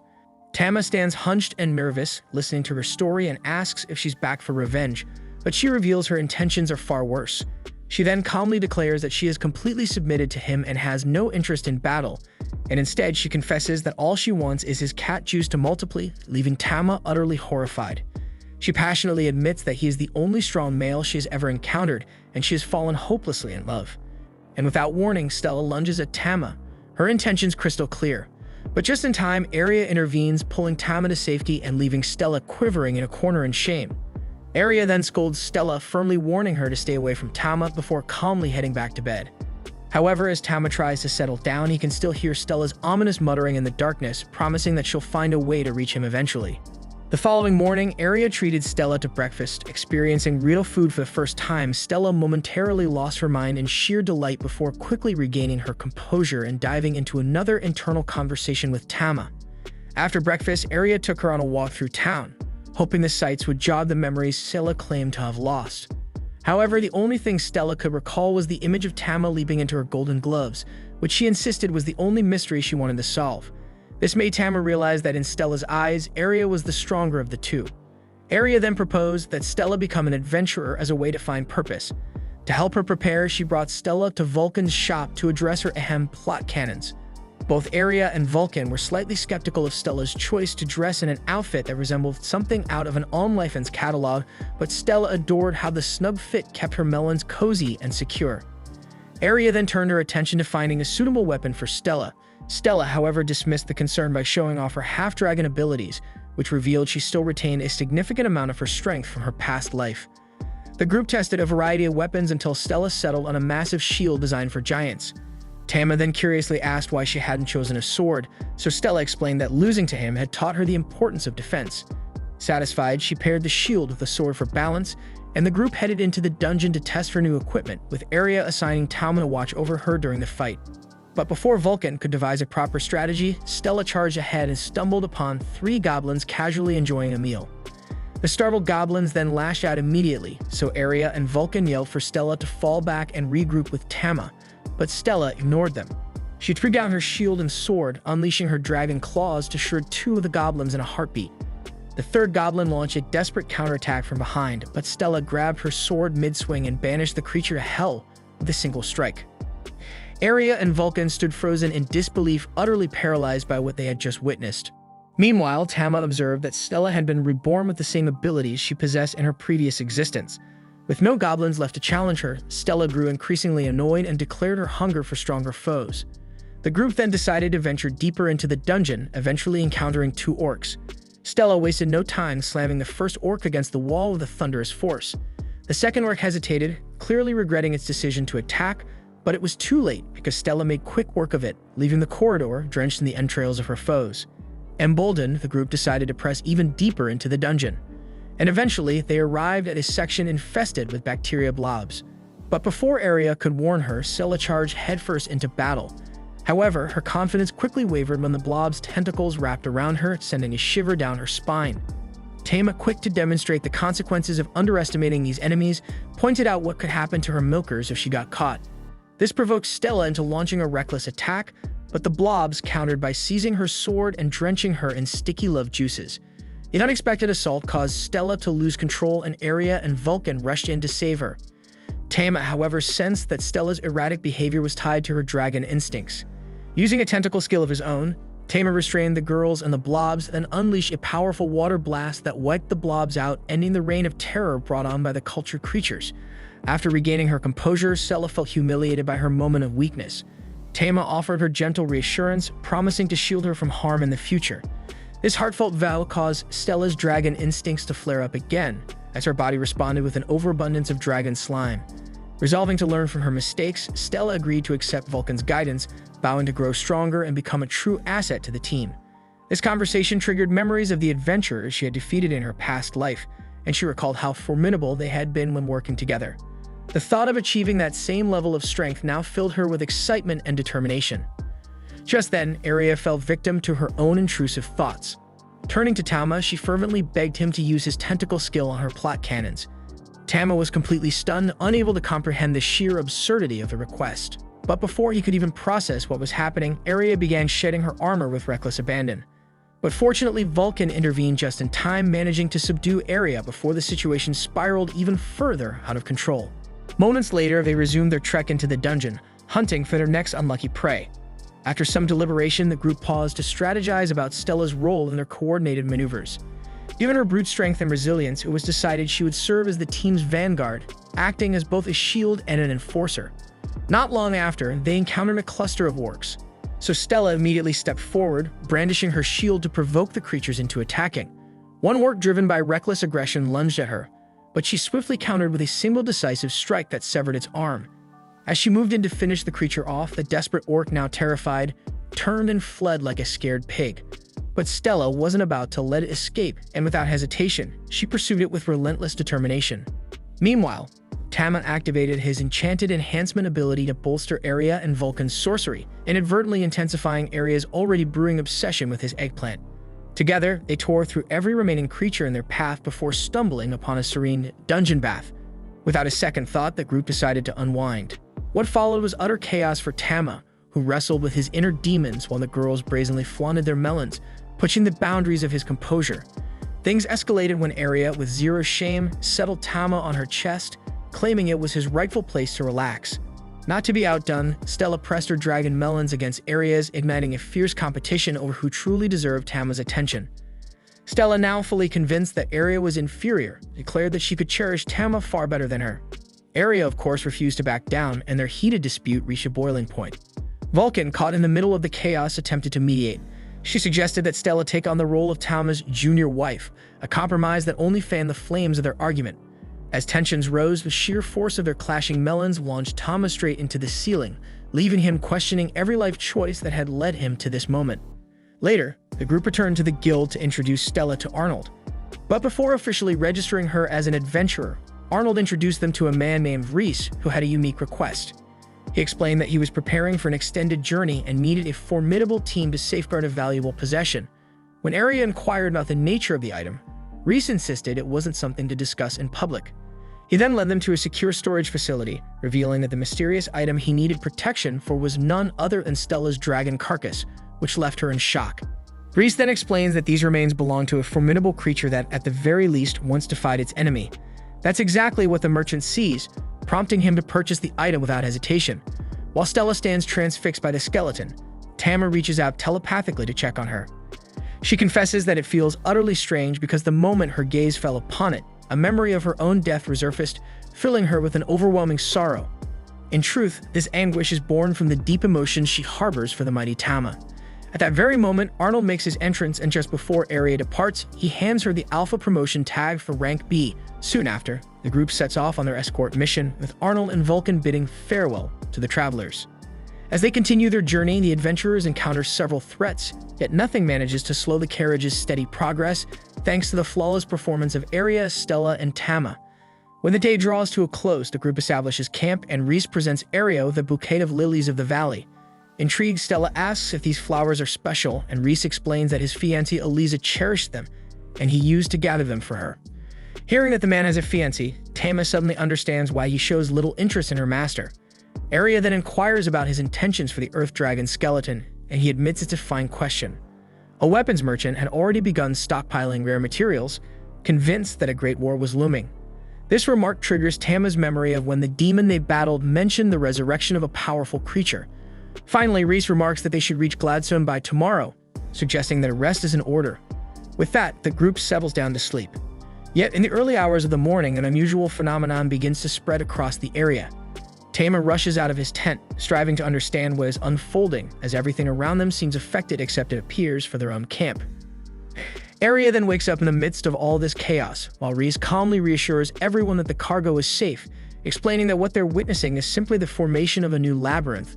Tama stands hunched and nervous, listening to her story, and asks if she's back for revenge, but she reveals her intentions are far worse. She then calmly declares that she is completely submitted to him and has no interest in battle, and instead she confesses that all she wants is his cat juice to multiply, leaving Tama utterly horrified. She passionately admits that he is the only strong male she has ever encountered, and she has fallen hopelessly in love. And without warning, Stella lunges at Tama, her intentions crystal clear. But just in time, Arya intervenes, pulling Tama to safety and leaving Stella quivering in a corner in shame. Arya then scolds Stella, firmly warning her to stay away from Tama before calmly heading back to bed. However, as Tama tries to settle down, he can still hear Stella's ominous muttering in the darkness, promising that she'll find a way to reach him eventually. The following morning, Arya treated Stella to breakfast. Experiencing real food for the first time, Stella momentarily lost her mind in sheer delight before quickly regaining her composure and diving into another internal conversation with Tama. After breakfast, Arya took her on a walk through town, hoping the sights would jog the memories Stella claimed to have lost. However, the only thing Stella could recall was the image of Tama leaping into her golden gloves, which she insisted was the only mystery she wanted to solve. This made Tama realize that in Stella's eyes, Arya was the stronger of the two. Arya then proposed that Stella become an adventurer as a way to find purpose. To help her prepare, she brought Stella to Vulcan's shop to address her plot cannons. Both Arya and Vulcan were slightly skeptical of Stella's choice to dress in an outfit that resembled something out of an On Lifen's catalog, but Stella adored how the snug fit kept her melons cozy and secure. Arya then turned her attention to finding a suitable weapon for Stella. Stella, however, dismissed the concern by showing off her half-dragon abilities, which revealed she still retained a significant amount of her strength from her past life. The group tested a variety of weapons until Stella settled on a massive shield designed for giants. Tama then curiously asked why she hadn't chosen a sword, so Stella explained that losing to him had taught her the importance of defense. Satisfied, she paired the shield with a sword for balance, and the group headed into the dungeon to test for new equipment, with Arya assigning Tama to watch over her during the fight. But before Vulcan could devise a proper strategy, Stella charged ahead and stumbled upon 3 goblins casually enjoying a meal. The startled goblins then lashed out immediately, so Arya and Vulcan yelled for Stella to fall back and regroup with Tama, but Stella ignored them. She threw down her shield and sword, unleashing her dragon claws to shred 2 of the goblins in a heartbeat. The 3rd goblin launched a desperate counterattack from behind, but Stella grabbed her sword mid-swing and banished the creature to hell with a single strike. Arya and Vulcan stood frozen in disbelief, utterly paralyzed by what they had just witnessed. Meanwhile, Tama observed that Stella had been reborn with the same abilities she possessed in her previous existence. With no goblins left to challenge her, Stella grew increasingly annoyed and declared her hunger for stronger foes. The group then decided to venture deeper into the dungeon, eventually encountering 2 orcs. Stella wasted no time slamming the first orc against the wall with a thunderous force. The second orc hesitated, clearly regretting its decision to attack, but it was too late because Stella made quick work of it, leaving the corridor drenched in the entrails of her foes. Emboldened, the group decided to press even deeper into the dungeon, and eventually they arrived at a section infested with bacteria blobs. But before Arya could warn her, Stella charged headfirst into battle. However, her confidence quickly wavered when the blob's tentacles wrapped around her, sending a shiver down her spine. Tama, quick to demonstrate the consequences of underestimating these enemies, pointed out what could happen to her milkers if she got caught. This provoked Stella into launching a reckless attack, but the blobs countered by seizing her sword and drenching her in sticky love juices. The unexpected assault caused Stella to lose control, and Arya and Vulcan rushed in to save her. Tama, however, sensed that Stella's erratic behavior was tied to her dragon instincts. Using a tentacle skill of his own, Tama restrained the girls and the blobs, then unleashed a powerful water blast that wiped the blobs out, ending the reign of terror brought on by the cultured creatures. After regaining her composure, Stella felt humiliated by her moment of weakness. Tama offered her gentle reassurance, promising to shield her from harm in the future. This heartfelt vow caused Stella's dragon instincts to flare up again, as her body responded with an overabundance of dragon slime. Resolving to learn from her mistakes, Stella agreed to accept Vulcan's guidance, vowing to grow stronger and become a true asset to the team. This conversation triggered memories of the adventurers she had defeated in her past life, and she recalled how formidable they had been when working together. The thought of achieving that same level of strength now filled her with excitement and determination. Just then, Arya fell victim to her own intrusive thoughts. Turning to Tama, she fervently begged him to use his tentacle skill on her plot cannons. Tama was completely stunned, unable to comprehend the sheer absurdity of the request. But before he could even process what was happening, Arya began shedding her armor with reckless abandon. But fortunately, Vulcan intervened just in time, managing to subdue Arya before the situation spiraled even further out of control. Moments later, they resumed their trek into the dungeon, hunting for their next unlucky prey. After some deliberation, the group paused to strategize about Stella's role in their coordinated maneuvers. Given her brute strength and resilience, it was decided she would serve as the team's vanguard, acting as both a shield and an enforcer. Not long after, they encountered a cluster of orcs, so Stella immediately stepped forward, brandishing her shield to provoke the creatures into attacking. One orc, driven by reckless aggression, lunged at her, but she swiftly countered with a single decisive strike that severed its arm. As she moved in to finish the creature off, the desperate orc, now terrified, turned and fled like a scared pig. But Stella wasn't about to let it escape, and without hesitation, she pursued it with relentless determination. Meanwhile, Tama activated his enchanted enhancement ability to bolster Area and Vulcan's sorcery, inadvertently intensifying Area's already brewing obsession with his eggplant. Together, they tore through every remaining creature in their path before stumbling upon a serene dungeon bath. Without a second thought, the group decided to unwind. What followed was utter chaos for Tama, who wrestled with his inner demons while the girls brazenly flaunted their melons, pushing the boundaries of his composure. Things escalated when Area, with zero shame, settled Tama on her chest, claiming it was his rightful place to relax. Not to be outdone, Stella pressed her dragon melons against Area's, igniting a fierce competition over who truly deserved Tama's attention. Stella, now fully convinced that Area was inferior, declared that she could cherish Tama far better than her. Area, of course, refused to back down, and their heated dispute reached a boiling point. Vulcan, caught in the middle of the chaos, attempted to mediate. She suggested that Stella take on the role of Tama's junior wife, a compromise that only fanned the flames of their argument. As tensions rose, the sheer force of their clashing melons launched Tama straight into the ceiling, leaving him questioning every life choice that had led him to this moment. Later, the group returned to the guild to introduce Stella to Arnold. But before officially registering her as an adventurer, Arnold introduced them to a man named Reese, who had a unique request. He explained that he was preparing for an extended journey and needed a formidable team to safeguard a valuable possession. When Area inquired about the nature of the item, Reese insisted it wasn't something to discuss in public. He then led them to a secure storage facility, revealing that the mysterious item he needed protection for was none other than Stella's dragon carcass, which left her in shock. Reese then explains that these remains belong to a formidable creature that, at the very least, once defied its enemy. That's exactly what the merchant sees, prompting him to purchase the item without hesitation. While Stella stands transfixed by the skeleton, Tama reaches out telepathically to check on her. She confesses that it feels utterly strange because the moment her gaze fell upon it, a memory of her own death resurfaced, filling her with an overwhelming sorrow. In truth, this anguish is born from the deep emotions she harbors for the mighty Tama. At that very moment, Arnold makes his entrance, and just before Area departs, he hands her the Alpha promotion tag for rank B. Soon after, the group sets off on their escort mission, with Arnold and Vulcan bidding farewell to the travelers. As they continue their journey, the adventurers encounter several threats, yet nothing manages to slow the carriage's steady progress, thanks to the flawless performance of Area, Stella, and Tama. When the day draws to a close, the group establishes camp, and Reese presents Area with a bouquet of lilies of the valley. Intrigued, Stella asks if these flowers are special, and Reese explains that his fiancée Eliza cherished them, and he used to gather them for her. Hearing that the man has a fiancée, Tama suddenly understands why he shows little interest in her master. Area then inquires about his intentions for the Earth Dragon skeleton, and he admits it's a fine question. A weapons merchant had already begun stockpiling rare materials, convinced that a great war was looming. This remark triggers Tama's memory of when the demon they battled mentioned the resurrection of a powerful creature. Finally, Reese remarks that they should reach Gladstone by tomorrow, suggesting that a rest is in order. With that, the group settles down to sleep. Yet, in the early hours of the morning, an unusual phenomenon begins to spread across the area. Tama rushes out of his tent, striving to understand what is unfolding, as everything around them seems affected except it appears for their own camp. Area then wakes up in the midst of all this chaos, while Reese calmly reassures everyone that the cargo is safe, explaining that what they're witnessing is simply the formation of a new labyrinth.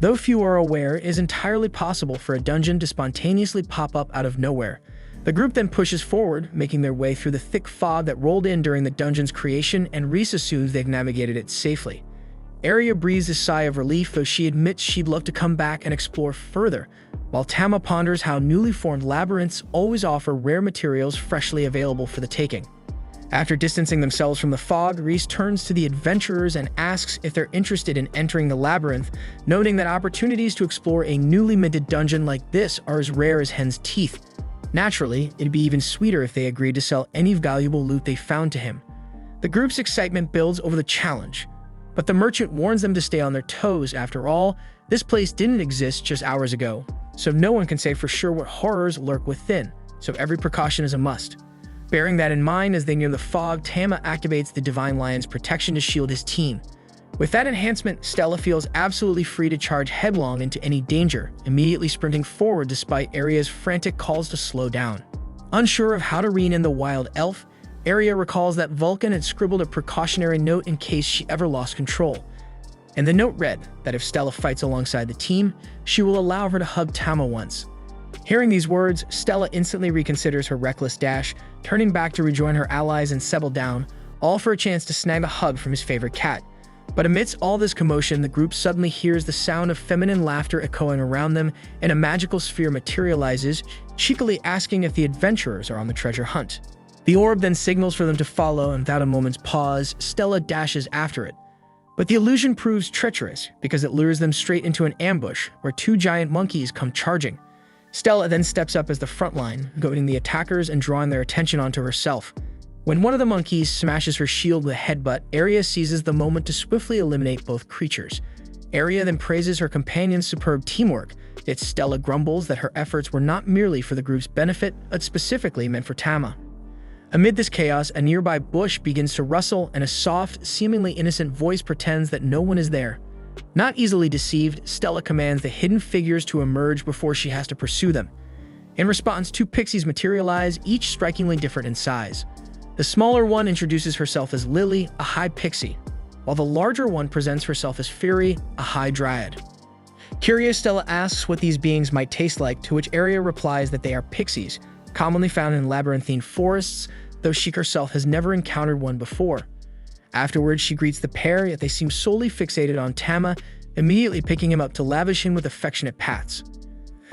Though few are aware, it is entirely possible for a dungeon to spontaneously pop up out of nowhere. The group then pushes forward, making their way through the thick fog that rolled in during the dungeon's creation, and Reese assumes they've navigated it safely. Area breathes a sigh of relief, though she admits she'd love to come back and explore further, while Tama ponders how newly formed labyrinths always offer rare materials freshly available for the taking. After distancing themselves from the fog, Reese turns to the adventurers and asks if they're interested in entering the labyrinth, noting that opportunities to explore a newly minted dungeon like this are as rare as hen's teeth. Naturally, it'd be even sweeter if they agreed to sell any valuable loot they found to him. The group's excitement builds over the challenge, but the merchant warns them to stay on their toes. After all, this place didn't exist just hours ago, so no one can say for sure what horrors lurk within, so every precaution is a must. Bearing that in mind, as they near the fog, Tama activates the Divine Lion's protection to shield his team. With that enhancement, Stella feels absolutely free to charge headlong into any danger, immediately sprinting forward despite Area's frantic calls to slow down. Unsure of how to rein in the wild elf, Aria recalls that Vulcan had scribbled a precautionary note in case she ever lost control. And the note read that if Stella fights alongside the team, she will allow her to hug Tama once. Hearing these words, Stella instantly reconsiders her reckless dash, turning back to rejoin her allies and settle down, all for a chance to snag a hug from his favorite cat. But amidst all this commotion, the group suddenly hears the sound of feminine laughter echoing around them, and a magical sphere materializes, cheekily asking if the adventurers are on the treasure hunt. The orb then signals for them to follow, and without a moment's pause, Stella dashes after it. But the illusion proves treacherous because it lures them straight into an ambush where two giant monkeys come charging. Stella then steps up as the front line, goading the attackers and drawing their attention onto herself. When one of the monkeys smashes her shield with a headbutt, Aria seizes the moment to swiftly eliminate both creatures. Aria then praises her companion's superb teamwork, yet Stella grumbles that her efforts were not merely for the group's benefit, but specifically meant for Tama. Amid this chaos, a nearby bush begins to rustle, and a soft, seemingly innocent voice pretends that no one is there. Not easily deceived, Stella commands the hidden figures to emerge before she has to pursue them. In response, two pixies materialize, each strikingly different in size. The smaller one introduces herself as Lily, a high pixie, while the larger one presents herself as Fury, a high dryad. Curious, Stella asks what these beings might taste like, to which Aria replies that they are pixies, commonly found in labyrinthine forests, though she herself has never encountered one before. Afterwards, she greets the pair, yet they seem solely fixated on Tama, immediately picking him up to lavish him with affectionate pats.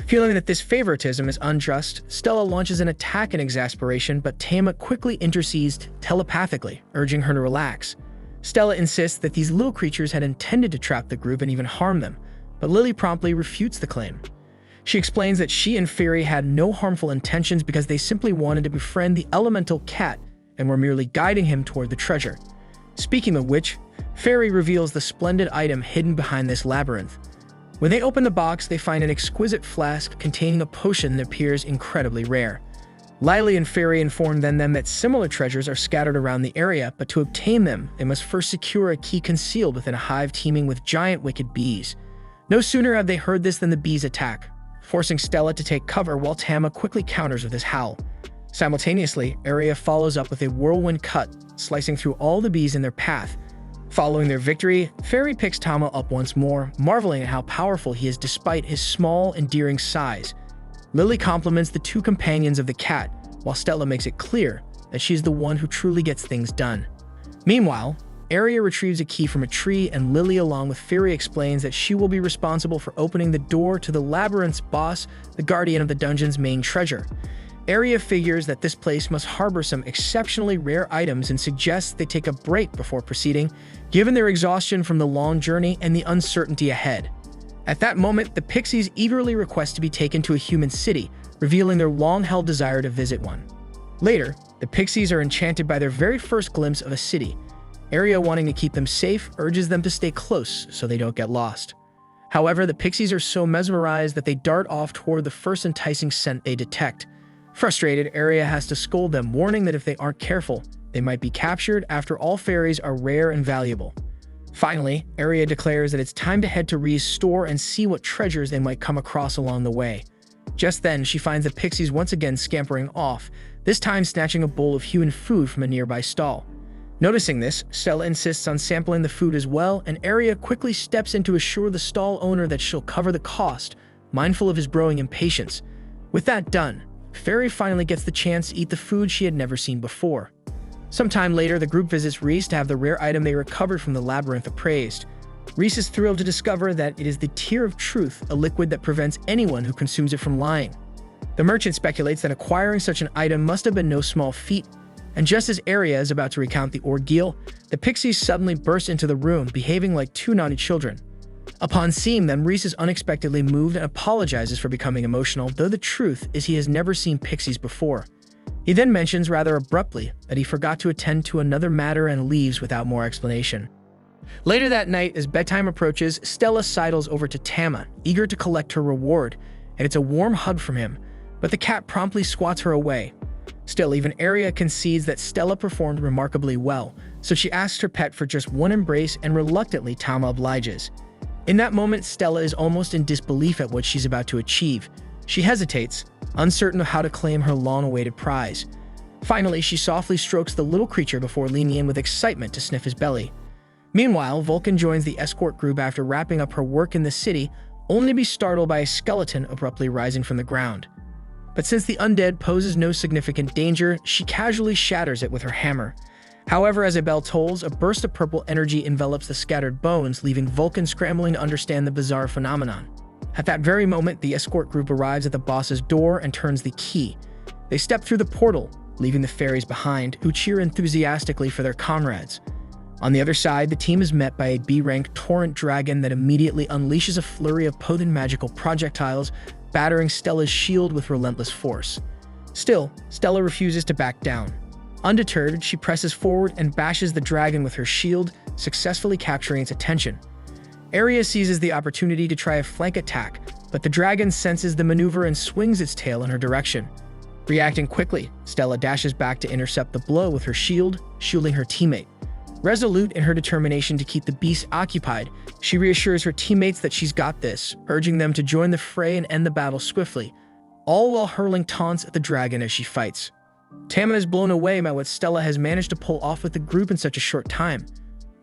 Feeling that this favoritism is unjust, Stella launches an attack in exasperation, but Tama quickly intercedes telepathically, urging her to relax. Stella insists that these little creatures had intended to trap the group and even harm them, but Lily promptly refutes the claim. She explains that she and Fury had no harmful intentions because they simply wanted to befriend the elemental cat and were merely guiding him toward the treasure. Speaking of which, Fury reveals the splendid item hidden behind this labyrinth. When they open the box, they find an exquisite flask containing a potion that appears incredibly rare. Lily and Fury inform them that similar treasures are scattered around the area, but to obtain them, they must first secure a key concealed within a hive teeming with giant wicked bees. No sooner have they heard this than the bees attack, forcing Stella to take cover while Tama quickly counters with his howl. Simultaneously, Aria follows up with a whirlwind cut, slicing through all the bees in their path. Following their victory, Fury picks Tama up once more, marveling at how powerful he is despite his small, endearing size. Lily compliments the two companions of the cat, while Stella makes it clear that she's the one who truly gets things done. Meanwhile, Aria retrieves a key from a tree, and Lily, along with Fury, explains that she will be responsible for opening the door to the labyrinth's boss, the guardian of the dungeon's main treasure. Aria figures that this place must harbor some exceptionally rare items and suggests they take a break before proceeding, given their exhaustion from the long journey and the uncertainty ahead. At that moment, the pixies eagerly request to be taken to a human city, revealing their long-held desire to visit one. Later, the pixies are enchanted by their very first glimpse of a city. Aria, wanting to keep them safe, urges them to stay close so they don't get lost. However, the pixies are so mesmerized that they dart off toward the first enticing scent they detect. Frustrated, Aria has to scold them, warning that if they aren't careful, they might be captured. After all, fairies are rare and valuable. Finally, Aria declares that it's time to head to Ree's store and see what treasures they might come across along the way. Just then, she finds the pixies once again scampering off, this time snatching a bowl of human food from a nearby stall. Noticing this, Stella insists on sampling the food as well, and Aria quickly steps in to assure the stall owner that she'll cover the cost, mindful of his growing impatience. With that done, Fairy finally gets the chance to eat the food she had never seen before. Sometime later, the group visits Reese to have the rare item they recovered from the labyrinth appraised. Reese is thrilled to discover that it is the Tear of Truth, a liquid that prevents anyone who consumes it from lying. The merchant speculates that acquiring such an item must have been no small feat, and just as Aria is about to recount the ordeal, the pixies suddenly burst into the room, behaving like two naughty children. Upon seeing them, Reese is unexpectedly moved and apologizes for becoming emotional, though the truth is he has never seen pixies before. He then mentions rather abruptly that he forgot to attend to another matter and leaves without more explanation. Later that night, as bedtime approaches, Stella sidles over to Tama, eager to collect her reward, and it's a warm hug from him, but the cat promptly swats her away. Still, even Aria concedes that Stella performed remarkably well, so she asks her pet for just one embrace, and reluctantly Tama obliges. In that moment, Stella is almost in disbelief at what she's about to achieve. She hesitates, uncertain of how to claim her long-awaited prize. Finally, she softly strokes the little creature before leaning in with excitement to sniff his belly. Meanwhile, Vulcan joins the escort group after wrapping up her work in the city, only to be startled by a skeleton abruptly rising from the ground. But since the undead poses no significant danger, she casually shatters it with her hammer. However, as a bell tolls, a burst of purple energy envelops the scattered bones, leaving Vulcan scrambling to understand the bizarre phenomenon. At that very moment, the escort group arrives at the boss's door and turns the key. They step through the portal, leaving the fairies behind, who cheer enthusiastically for their comrades. On the other side, the team is met by a B-rank torrent dragon that immediately unleashes a flurry of potent magical projectiles, battering Stella's shield with relentless force. Still, Stella refuses to back down. Undeterred, she presses forward and bashes the dragon with her shield, successfully capturing its attention. Aria seizes the opportunity to try a flank attack, but the dragon senses the maneuver and swings its tail in her direction. Reacting quickly, Stella dashes back to intercept the blow with her shield, shielding her teammate. Resolute in her determination to keep the beast occupied, she reassures her teammates that she's got this, urging them to join the fray and end the battle swiftly, all while hurling taunts at the dragon as she fights. Tama is blown away by what Stella has managed to pull off with the group in such a short time.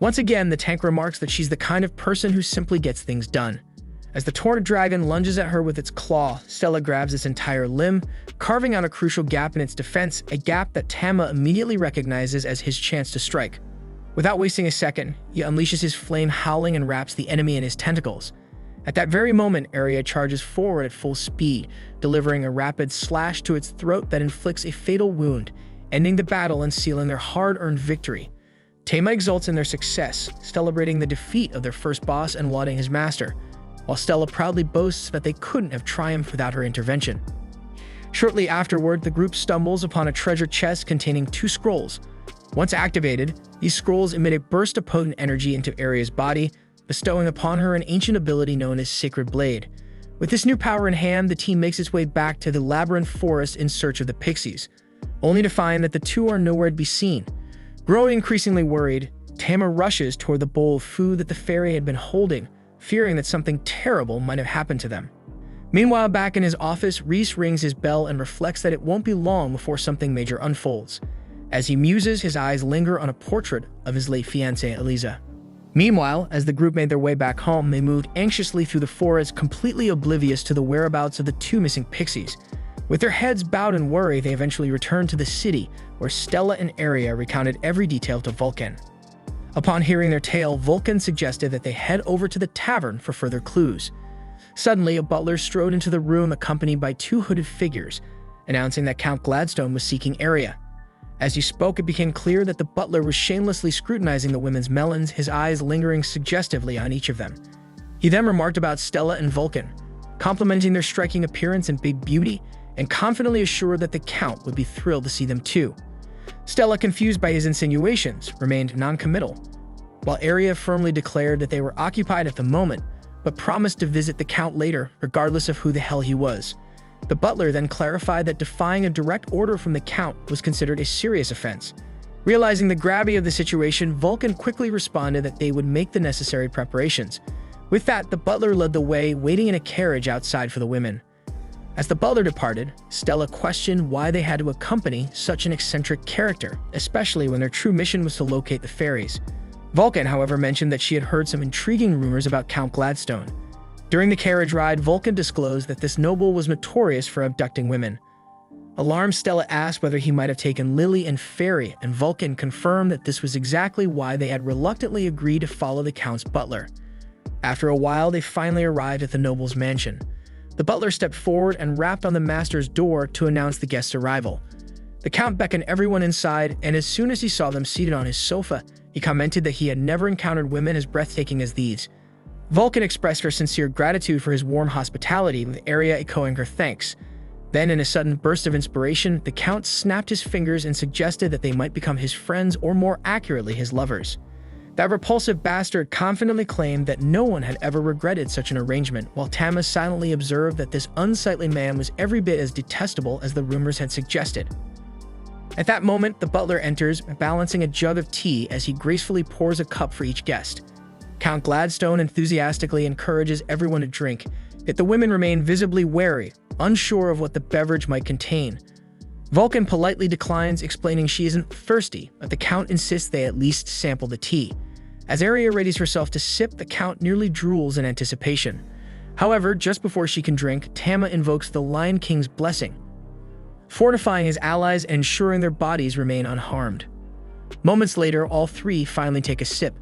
Once again, the tank remarks that she's the kind of person who simply gets things done. As the torrent dragon lunges at her with its claw, Stella grabs its entire limb, carving out a crucial gap in its defense, a gap that Tama immediately recognizes as his chance to strike. Without wasting a second, he unleashes his flame howling and wraps the enemy in his tentacles. At that very moment, Aria charges forward at full speed, delivering a rapid slash to its throat that inflicts a fatal wound, ending the battle and sealing their hard-earned victory. Tama exults in their success, celebrating the defeat of their first boss and lauding his master, while Stella proudly boasts that they couldn't have triumphed without her intervention. Shortly afterward, the group stumbles upon a treasure chest containing 2 scrolls. Once activated, these scrolls emit a burst of potent energy into Aria's body, bestowing upon her an ancient ability known as Sacred Blade. With this new power in hand, the team makes its way back to the labyrinth forest in search of the pixies, only to find that the two are nowhere to be seen. Growing increasingly worried, Tama rushes toward the bowl of food that the fairy had been holding, fearing that something terrible might have happened to them. Meanwhile, back in his office, Reese rings his bell and reflects that it won't be long before something major unfolds. As he muses, his eyes linger on a portrait of his late fiancée, Eliza. Meanwhile, as the group made their way back home, they moved anxiously through the forest, completely oblivious to the whereabouts of the 2 missing pixies. With their heads bowed in worry, they eventually returned to the city, where Stella and Aria recounted every detail to Vulcan. Upon hearing their tale, Vulcan suggested that they head over to the tavern for further clues. Suddenly, a butler strode into the room accompanied by 2 hooded figures, announcing that Count Gladstone was seeking Aria. As he spoke, it became clear that the butler was shamelessly scrutinizing the women's melons, his eyes lingering suggestively on each of them. He then remarked about Stella and Vulcan, complimenting their striking appearance and big beauty, and confidently assured that the Count would be thrilled to see them too. Stella, confused by his insinuations, remained non-committal, while Aria firmly declared that they were occupied at the moment, but promised to visit the Count later, regardless of who the hell he was. The butler then clarified that defying a direct order from the Count was considered a serious offense. Realizing the gravity of the situation, Vulcan quickly responded that they would make the necessary preparations. With that, the butler led the way, waiting in a carriage outside for the women. As the butler departed, Stella questioned why they had to accompany such an eccentric character, especially when their true mission was to locate the fairies. Vulcan, however, mentioned that she had heard some intriguing rumors about Count Gladstone. During the carriage ride, Vulcan disclosed that this noble was notorious for abducting women. Alarmed, Stella asked whether he might have taken Lily and Fairy, and Vulcan confirmed that this was exactly why they had reluctantly agreed to follow the Count's butler. After a while, they finally arrived at the noble's mansion. The butler stepped forward and rapped on the master's door to announce the guest's arrival. The Count beckoned everyone inside, and as soon as he saw them seated on his sofa, he commented that he had never encountered women as breathtaking as these. Vulcan expressed her sincere gratitude for his warm hospitality, with Aria echoing her thanks. Then, in a sudden burst of inspiration, the Count snapped his fingers and suggested that they might become his friends, or more accurately, his lovers. That repulsive bastard confidently claimed that no one had ever regretted such an arrangement, while Tama silently observed that this unsightly man was every bit as detestable as the rumors had suggested. At that moment, the butler enters, balancing a jug of tea as he gracefully pours a cup for each guest. Count Gladstone enthusiastically encourages everyone to drink, yet the women remain visibly wary, unsure of what the beverage might contain. Vulcan politely declines, explaining she isn't thirsty, but the Count insists they at least sample the tea. As Aria readies herself to sip, the Count nearly drools in anticipation. However, just before she can drink, Tama invokes the Lion King's blessing, fortifying his allies and ensuring their bodies remain unharmed. Moments later, all three finally take a sip.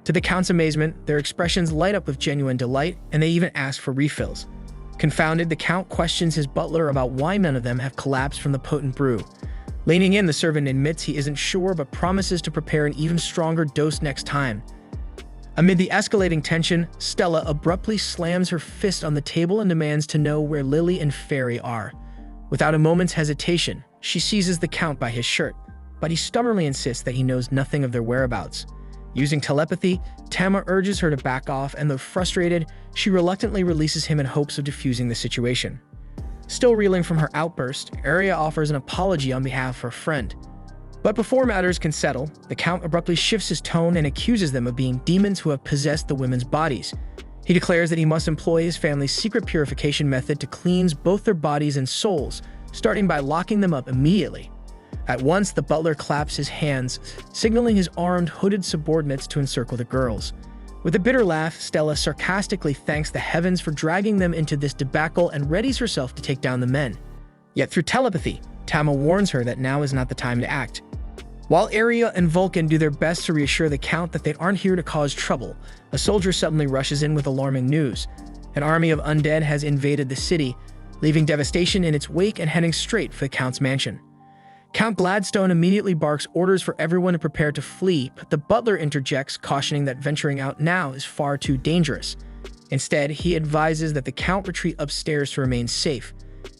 To the Count's amazement, their expressions light up with genuine delight, and they even ask for refills. Confounded, the Count questions his butler about why none of them have collapsed from the potent brew. Leaning in, the servant admits he isn't sure but promises to prepare an even stronger dose next time. Amid the escalating tension, Stella abruptly slams her fist on the table and demands to know where Lily and Fairy are. Without a moment's hesitation, she seizes the Count by his shirt, but he stubbornly insists that he knows nothing of their whereabouts. Using telepathy, Tama urges her to back off, and though frustrated, she reluctantly releases him in hopes of diffusing the situation. Still reeling from her outburst, Aria offers an apology on behalf of her friend. But before matters can settle, the Count abruptly shifts his tone and accuses them of being demons who have possessed the women's bodies. He declares that he must employ his family's secret purification method to cleanse both their bodies and souls, starting by locking them up immediately. At once, the butler claps his hands, signaling his armed, hooded subordinates to encircle the girls. With a bitter laugh, Stella sarcastically thanks the heavens for dragging them into this debacle and readies herself to take down the men. Yet through telepathy, Tama warns her that now is not the time to act. While Aria and Vulcan do their best to reassure the Count that they aren't here to cause trouble, a soldier suddenly rushes in with alarming news. An army of undead has invaded the city, leaving devastation in its wake and heading straight for the Count's mansion. Count Gladstone immediately barks orders for everyone to prepare to flee, but the butler interjects, cautioning that venturing out now is far too dangerous. Instead, he advises that the Count retreat upstairs to remain safe.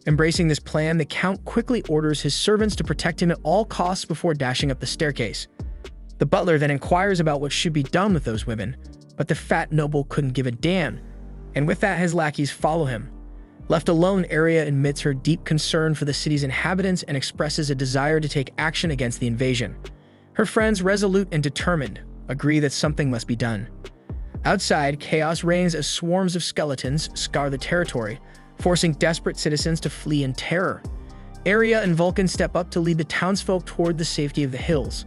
Embracing this plan, the Count quickly orders his servants to protect him at all costs before dashing up the staircase. The butler then inquires about what should be done with those women, but the fat noble couldn't give a damn, and with that his lackeys follow him. Left alone, Aria admits her deep concern for the city's inhabitants and expresses a desire to take action against the invasion. Her friends, resolute and determined, agree that something must be done. Outside, chaos reigns as swarms of skeletons scour the territory, forcing desperate citizens to flee in terror. Aria and Vulcan step up to lead the townsfolk toward the safety of the hills.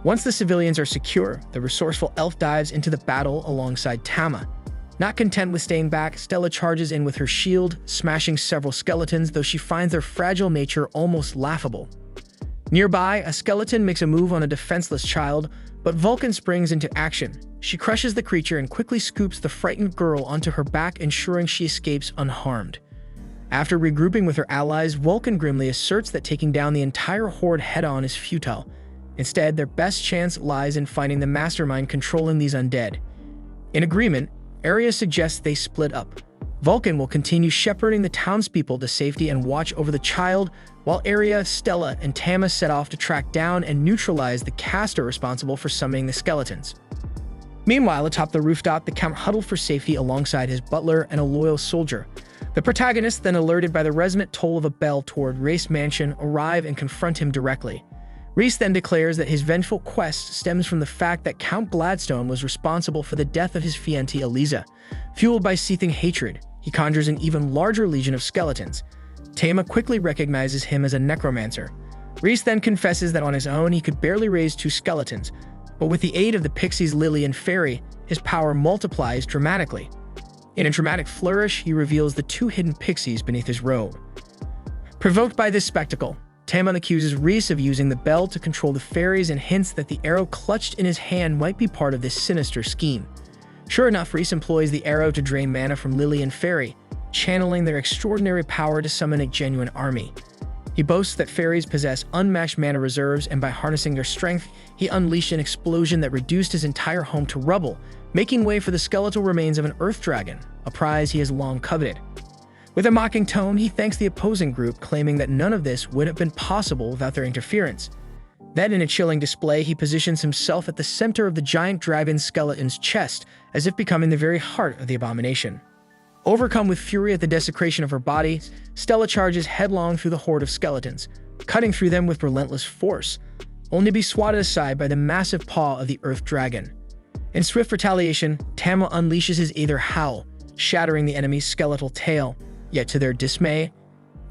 Once the civilians are secure, the resourceful elf dives into the battle alongside Tama. Not content with staying back, Stella charges in with her shield, smashing several skeletons, though she finds their fragile nature almost laughable. Nearby, a skeleton makes a move on a defenseless child, but Vulcan springs into action. She crushes the creature and quickly scoops the frightened girl onto her back, ensuring she escapes unharmed. After regrouping with her allies, Vulcan grimly asserts that taking down the entire horde head-on is futile. Instead, their best chance lies in finding the mastermind controlling these undead. In agreement, Aria suggests they split up. Vulcan will continue shepherding the townspeople to safety and watch over the child, while Aria, Stella, and Tama set off to track down and neutralize the caster responsible for summoning the skeletons. Meanwhile, atop the rooftop, the Count huddled for safety alongside his butler and a loyal soldier. The protagonists, then alerted by the resonant toll of a bell toward Race Mansion, arrive and confront him directly. Reese then declares that his vengeful quest stems from the fact that Count Gladstone was responsible for the death of his fiancée Eliza. Fueled by seething hatred, he conjures an even larger legion of skeletons. Tama quickly recognizes him as a necromancer. Reese then confesses that on his own he could barely raise 2 skeletons, but with the aid of the pixies Lily and Fairy, his power multiplies dramatically. In a dramatic flourish, he reveals the 2 hidden pixies beneath his robe. Provoked by this spectacle, Tama accuses Reese of using the bell to control the fairies and hints that the arrow clutched in his hand might be part of this sinister scheme. Sure enough, Reese employs the arrow to drain mana from Lily and Fairy, channeling their extraordinary power to summon a genuine army. He boasts that fairies possess unmatched mana reserves, and by harnessing their strength, he unleashed an explosion that reduced his entire home to rubble, making way for the skeletal remains of an earth dragon, a prize he has long coveted. With a mocking tone, he thanks the opposing group, claiming that none of this would have been possible without their interference. Then, in a chilling display, he positions himself at the center of the giant dragon skeleton's chest, as if becoming the very heart of the abomination. Overcome with fury at the desecration of her body, Stella charges headlong through the horde of skeletons, cutting through them with relentless force, only to be swatted aside by the massive paw of the earth dragon. In swift retaliation, Tama unleashes his Aether Howl, shattering the enemy's skeletal tail. Yet to their dismay,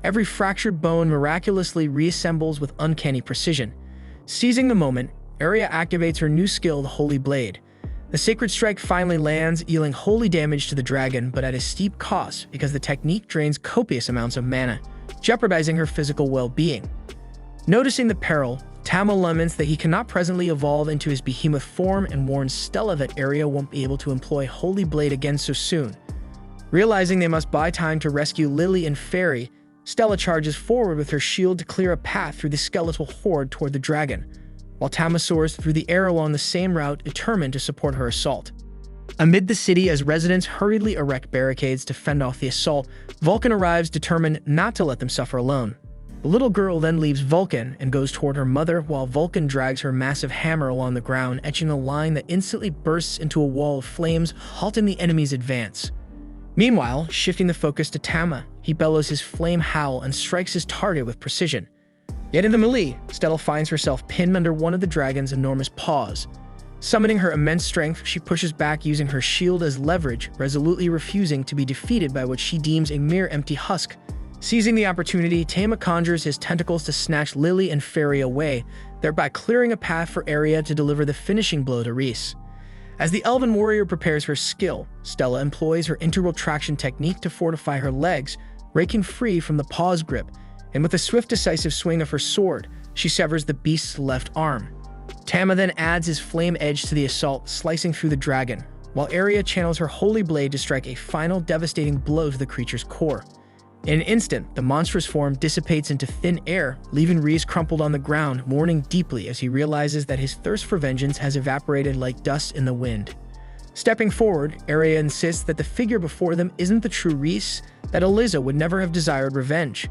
Every fractured bone miraculously reassembles with uncanny precision. Seizing the moment, Arya activates her new skill, the Holy Blade. The sacred strike finally lands, dealing holy damage to the dragon, but at a steep cost because the technique drains copious amounts of mana, jeopardizing her physical well-being. Noticing the peril, Tama laments that he cannot presently evolve into his behemoth form and warns Stella that Arya won't be able to employ Holy Blade again so soon. Realizing they must buy time to rescue Lily and Fairy, Stella charges forward with her shield to clear a path through the skeletal horde toward the dragon, while Tama soars through the air along the same route, determined to support her assault. Amid the city, as residents hurriedly erect barricades to fend off the assault, Vulcan arrives, determined not to let them suffer alone. The little girl then leaves Vulcan and goes toward her mother, while Vulcan drags her massive hammer along the ground, etching a line that instantly bursts into a wall of flames, halting the enemy's advance. Meanwhile, shifting the focus to Tama, he bellows his flame howl and strikes his target with precision. Yet in the melee, Stella finds herself pinned under one of the dragon's enormous paws. Summoning her immense strength, she pushes back using her shield as leverage, resolutely refusing to be defeated by what she deems a mere empty husk. Seizing the opportunity, Tama conjures his tentacles to snatch Lily and Fairy away, thereby clearing a path for Arya to deliver the finishing blow to Rhys. As the elven warrior prepares her skill, Stella employs her integral traction technique to fortify her legs, breaking free from the paw's grip, and with a swift, decisive swing of her sword, she severs the beast's left arm. Tama then adds his flame edge to the assault, slicing through the dragon, while Arya channels her holy blade to strike a final devastating blow to the creature's core. In an instant, the monstrous form dissipates into thin air, leaving Rhys crumpled on the ground, mourning deeply as he realizes that his thirst for vengeance has evaporated like dust in the wind. Stepping forward, Arya insists that the figure before them isn't the true Rhys, that Eliza would never have desired revenge.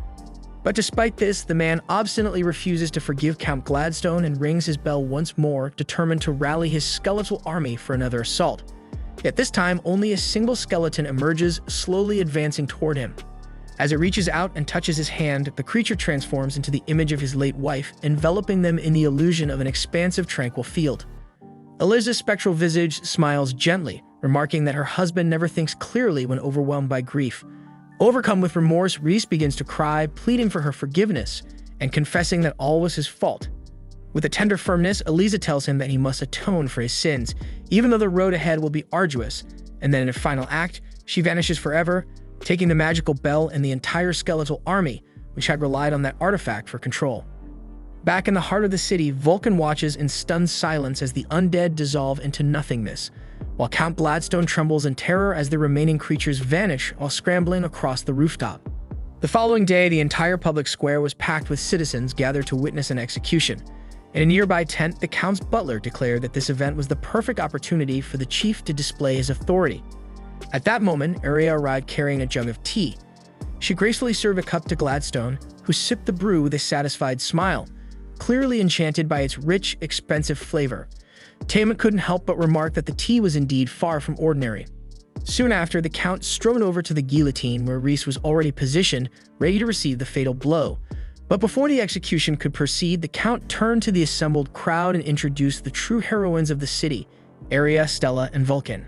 But despite this, the man obstinately refuses to forgive Count Gladstone and rings his bell once more, determined to rally his skeletal army for another assault. Yet this time, only a single skeleton emerges, slowly advancing toward him. As it reaches out and touches his hand, the creature transforms into the image of his late wife, enveloping them in the illusion of an expansive, tranquil field. Eliza's spectral visage smiles gently, remarking that her husband never thinks clearly when overwhelmed by grief. Overcome with remorse, Rhys begins to cry, pleading for her forgiveness and confessing that all was his fault. With a tender firmness, Eliza tells him that he must atone for his sins, even though the road ahead will be arduous, and then in a final act, she vanishes forever, taking the magical bell and the entire skeletal army, which had relied on that artifact for control. Back in the heart of the city, Vulcan watches in stunned silence as the undead dissolve into nothingness, while Count Gladstone trembles in terror as the remaining creatures vanish while scrambling across the rooftop. The following day, the entire public square was packed with citizens gathered to witness an execution. In a nearby tent, the Count's butler declared that this event was the perfect opportunity for the chief to display his authority. At that moment, Arya arrived carrying a jug of tea. She gracefully served a cup to Gladstone, who sipped the brew with a satisfied smile, clearly enchanted by its rich, expensive flavor. Tama couldn't help but remark that the tea was indeed far from ordinary. Soon after, the Count strode over to the guillotine where Rhys was already positioned, ready to receive the fatal blow. But before the execution could proceed, the Count turned to the assembled crowd and introduced the true heroines of the city, Arya, Stella, and Vulcan.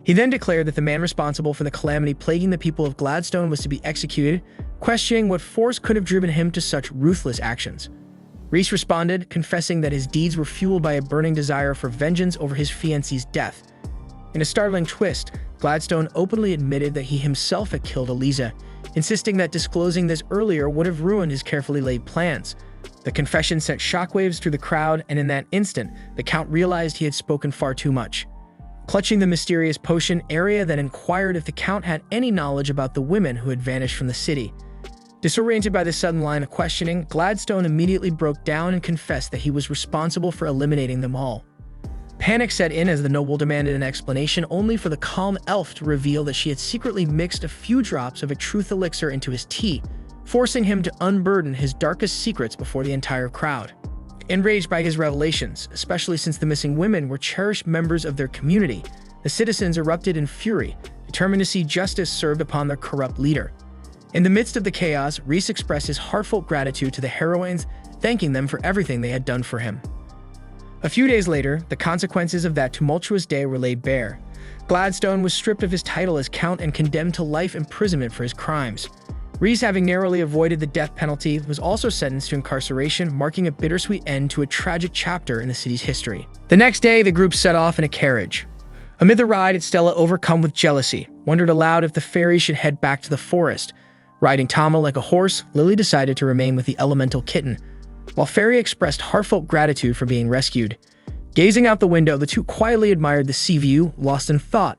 He then declared that the man responsible for the calamity plaguing the people of Gladstone was to be executed, questioning what force could have driven him to such ruthless actions. Rhys responded, confessing that his deeds were fueled by a burning desire for vengeance over his fiancée's death. In a startling twist, Gladstone openly admitted that he himself had killed Eliza, insisting that disclosing this earlier would have ruined his carefully laid plans. The confession sent shockwaves through the crowd, and in that instant, the Count realized he had spoken far too much. Clutching the mysterious potion, Arya then inquired if the Count had any knowledge about the women who had vanished from the city. Disoriented by the sudden line of questioning, Gladstone immediately broke down and confessed that he was responsible for eliminating them all. Panic set in as the noble demanded an explanation, only for the calm elf to reveal that she had secretly mixed a few drops of a truth elixir into his tea, forcing him to unburden his darkest secrets before the entire crowd. Enraged by his revelations, especially since the missing women were cherished members of their community, the citizens erupted in fury, determined to see justice served upon their corrupt leader. In the midst of the chaos, Rhys expressed his heartfelt gratitude to the heroines, thanking them for everything they had done for him. A few days later, the consequences of that tumultuous day were laid bare. Gladstone was stripped of his title as Count and condemned to life imprisonment for his crimes. Reese, having narrowly avoided the death penalty, was also sentenced to incarceration, marking a bittersweet end to a tragic chapter in the city's history. The next day, the group set off in a carriage. Amid the ride, Stella, overcome with jealousy, wondered aloud if the fairies should head back to the forest. Riding Tama like a horse, Lily decided to remain with the elemental kitten, while Fairy expressed heartfelt gratitude for being rescued. Gazing out the window, the two quietly admired the sea view, lost in thought.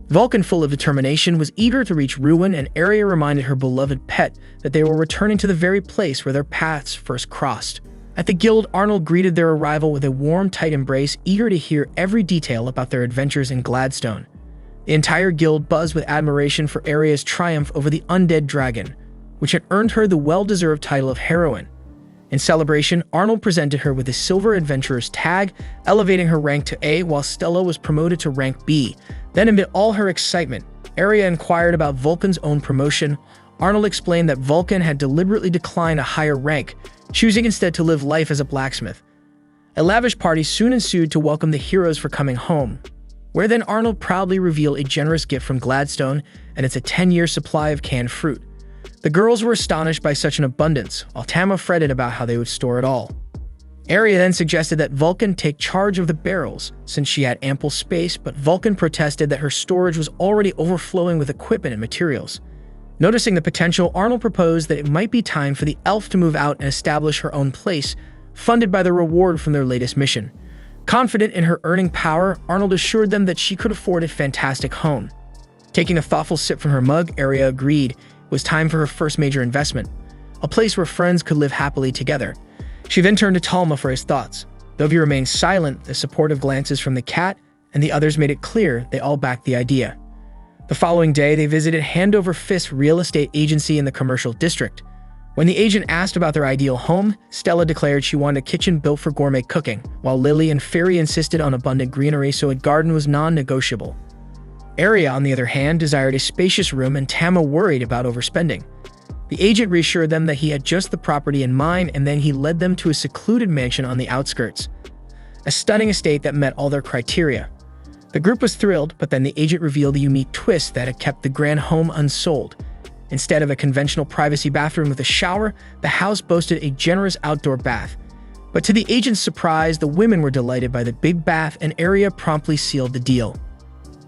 Vulcan, full of determination, was eager to reach Ruin, and Aria reminded her beloved pet that they were returning to the very place where their paths first crossed. At the guild, Arnold greeted their arrival with a warm, tight embrace, eager to hear every detail about their adventures in Gladstone. The entire guild buzzed with admiration for Aria's triumph over the undead dragon, which had earned her the well-deserved title of heroine. In celebration, Arnold presented her with a Silver Adventurer's tag, elevating her rank to A, while Stella was promoted to rank B. Then, amid all her excitement, Aria inquired about Vulcan's own promotion. Arnold explained that Vulcan had deliberately declined a higher rank, choosing instead to live life as a blacksmith. A lavish party soon ensued to welcome the heroes for coming home, where then Arnold proudly revealed a generous gift from Gladstone, and it's a 10-year supply of canned fruit. The girls were astonished by such an abundance, while Tama fretted about how they would store it all. Aria then suggested that Vulcan take charge of the barrels, since she had ample space, but Vulcan protested that her storage was already overflowing with equipment and materials. Noticing the potential, Arnold proposed that it might be time for the elf to move out and establish her own place, funded by the reward from their latest mission. Confident in her earning power, Arnold assured them that she could afford a fantastic home. Taking a thoughtful sip from her mug, Aria agreed it was time for her first major investment, a place where friends could live happily together. She then turned to Talma for his thoughts. Though he remained silent, the supportive glances from the cat and the others made it clear they all backed the idea. The following day, they visited Hand Over Fist real estate agency in the commercial district. When the agent asked about their ideal home, Stella declared she wanted a kitchen built for gourmet cooking, while Lily and Fairy insisted on abundant greenery, so a garden was non-negotiable. Aria, on the other hand, desired a spacious room, and Tama worried about overspending. The agent reassured them that he had just the property in mind, and then he led them to a secluded mansion on the outskirts, a stunning estate that met all their criteria. The group was thrilled, but then the agent revealed a unique twist that had kept the grand home unsold. Instead of a conventional privacy bathroom with a shower, the house boasted a generous outdoor bath. But to the agent's surprise, the women were delighted by the big bath, and Aria promptly sealed the deal.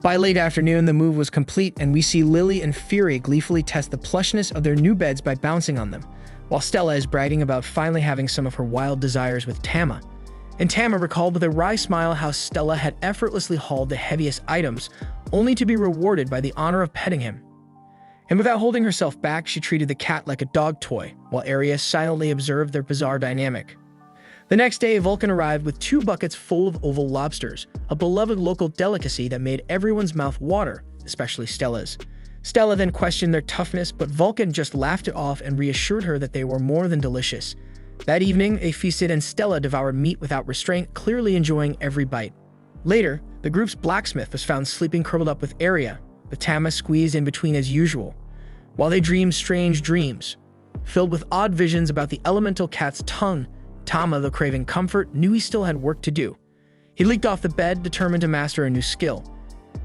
By late afternoon, the move was complete, and we see Lily and Fury gleefully test the plushness of their new beds by bouncing on them, while Stella is bragging about finally having some of her wild desires with Tama. And Tama recalled with a wry smile how Stella had effortlessly hauled the heaviest items, only to be rewarded by the honor of petting him. And without holding herself back, she treated the cat like a dog toy, while Aria silently observed their bizarre dynamic. The next day, Vulcan arrived with 2 buckets full of oval lobsters, a beloved local delicacy that made everyone's mouth water, especially Stella's. Stella then questioned their toughness, but Vulcan just laughed it off and reassured her that they were more than delicious. That evening, they feasted, and Stella devoured meat without restraint, clearly enjoying every bite. Later, the group's blacksmith was found sleeping curled up with Aria, with Tama squeezed in between as usual, while they dreamed strange dreams, filled with odd visions about the elemental cat's tongue. Tama, though craving comfort, knew he still had work to do. He leaped off the bed, determined to master a new skill.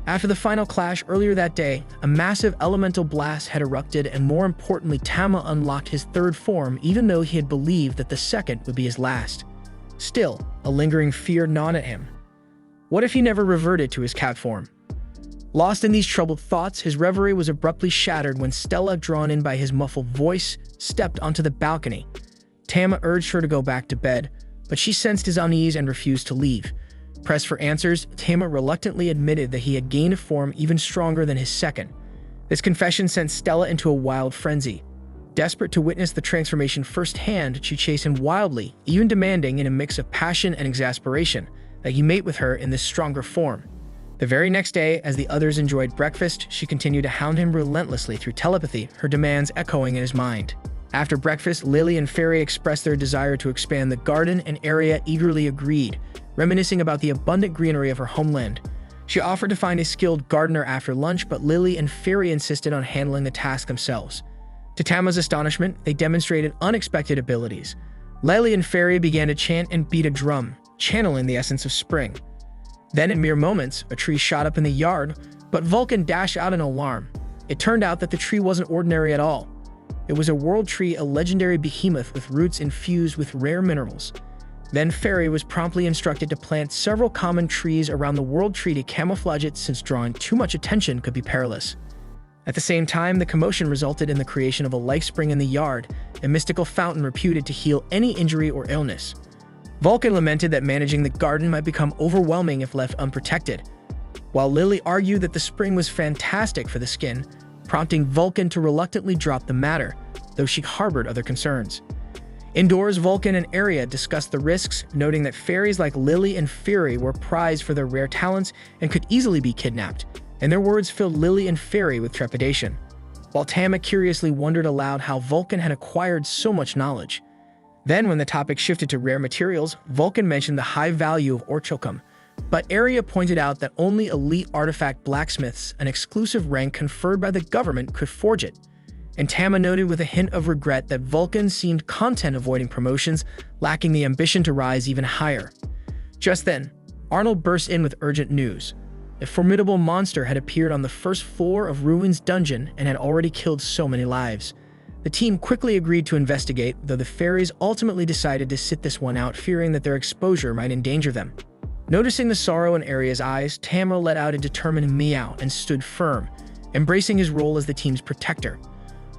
After the final clash earlier that day, a massive elemental blast had erupted, and more importantly, Tama unlocked his 3rd form, even though he had believed that the 2nd would be his last. Still, a lingering fear gnawed at him. What if he never reverted to his cat form? Lost in these troubled thoughts, his reverie was abruptly shattered when Stella, drawn in by his muffled voice, stepped onto the balcony. Tama urged her to go back to bed, but she sensed his unease and refused to leave. Pressed for answers, Tama reluctantly admitted that he had gained a form even stronger than his 2nd. This confession sent Stella into a wild frenzy. Desperate to witness the transformation firsthand, she chased him wildly, even demanding, in a mix of passion and exasperation, that he mate with her in this stronger form. The very next day, as the others enjoyed breakfast, she continued to hound him relentlessly through telepathy, her demands echoing in his mind. After breakfast, Lily and Fairy expressed their desire to expand the garden, and Aria eagerly agreed, reminiscing about the abundant greenery of her homeland. She offered to find a skilled gardener after lunch, but Lily and Fairy insisted on handling the task themselves. To Tama's astonishment, they demonstrated unexpected abilities. Lily and Fairy began to chant and beat a drum, channeling the essence of spring. Then, in mere moments, a tree shot up in the yard, but Vulcan dashed out an alarm. It turned out that the tree wasn't ordinary at all. It was a world tree, a legendary behemoth with roots infused with rare minerals. Then Fairy was promptly instructed to plant several common trees around the world tree to camouflage it, since drawing too much attention could be perilous. At the same time, the commotion resulted in the creation of a life spring in the yard, a mystical fountain reputed to heal any injury or illness. Vulcan lamented that managing the garden might become overwhelming if left unprotected, while Lily argued that the spring was fantastic for the skin, prompting Vulcan to reluctantly drop the matter, though she harbored other concerns. Indoors, Vulcan and Aria discussed the risks, noting that fairies like Lily and Fury were prized for their rare talents and could easily be kidnapped, and their words filled Lily and Fury with trepidation, while Tama curiously wondered aloud how Vulcan had acquired so much knowledge. Then, when the topic shifted to rare materials, Vulcan mentioned the high value of orchokum, but Aria pointed out that only elite artifact blacksmiths, an exclusive rank conferred by the government, could forge it. And Tama noted with a hint of regret that Vulcan seemed content avoiding promotions, lacking the ambition to rise even higher. Just then, Arnold burst in with urgent news. A formidable monster had appeared on the first floor of Ruin's dungeon and had already killed so many lives. The team quickly agreed to investigate, though the fairies ultimately decided to sit this one out, fearing that their exposure might endanger them. Noticing the sorrow in Aria's eyes, Tama let out a determined meow and stood firm, embracing his role as the team's protector.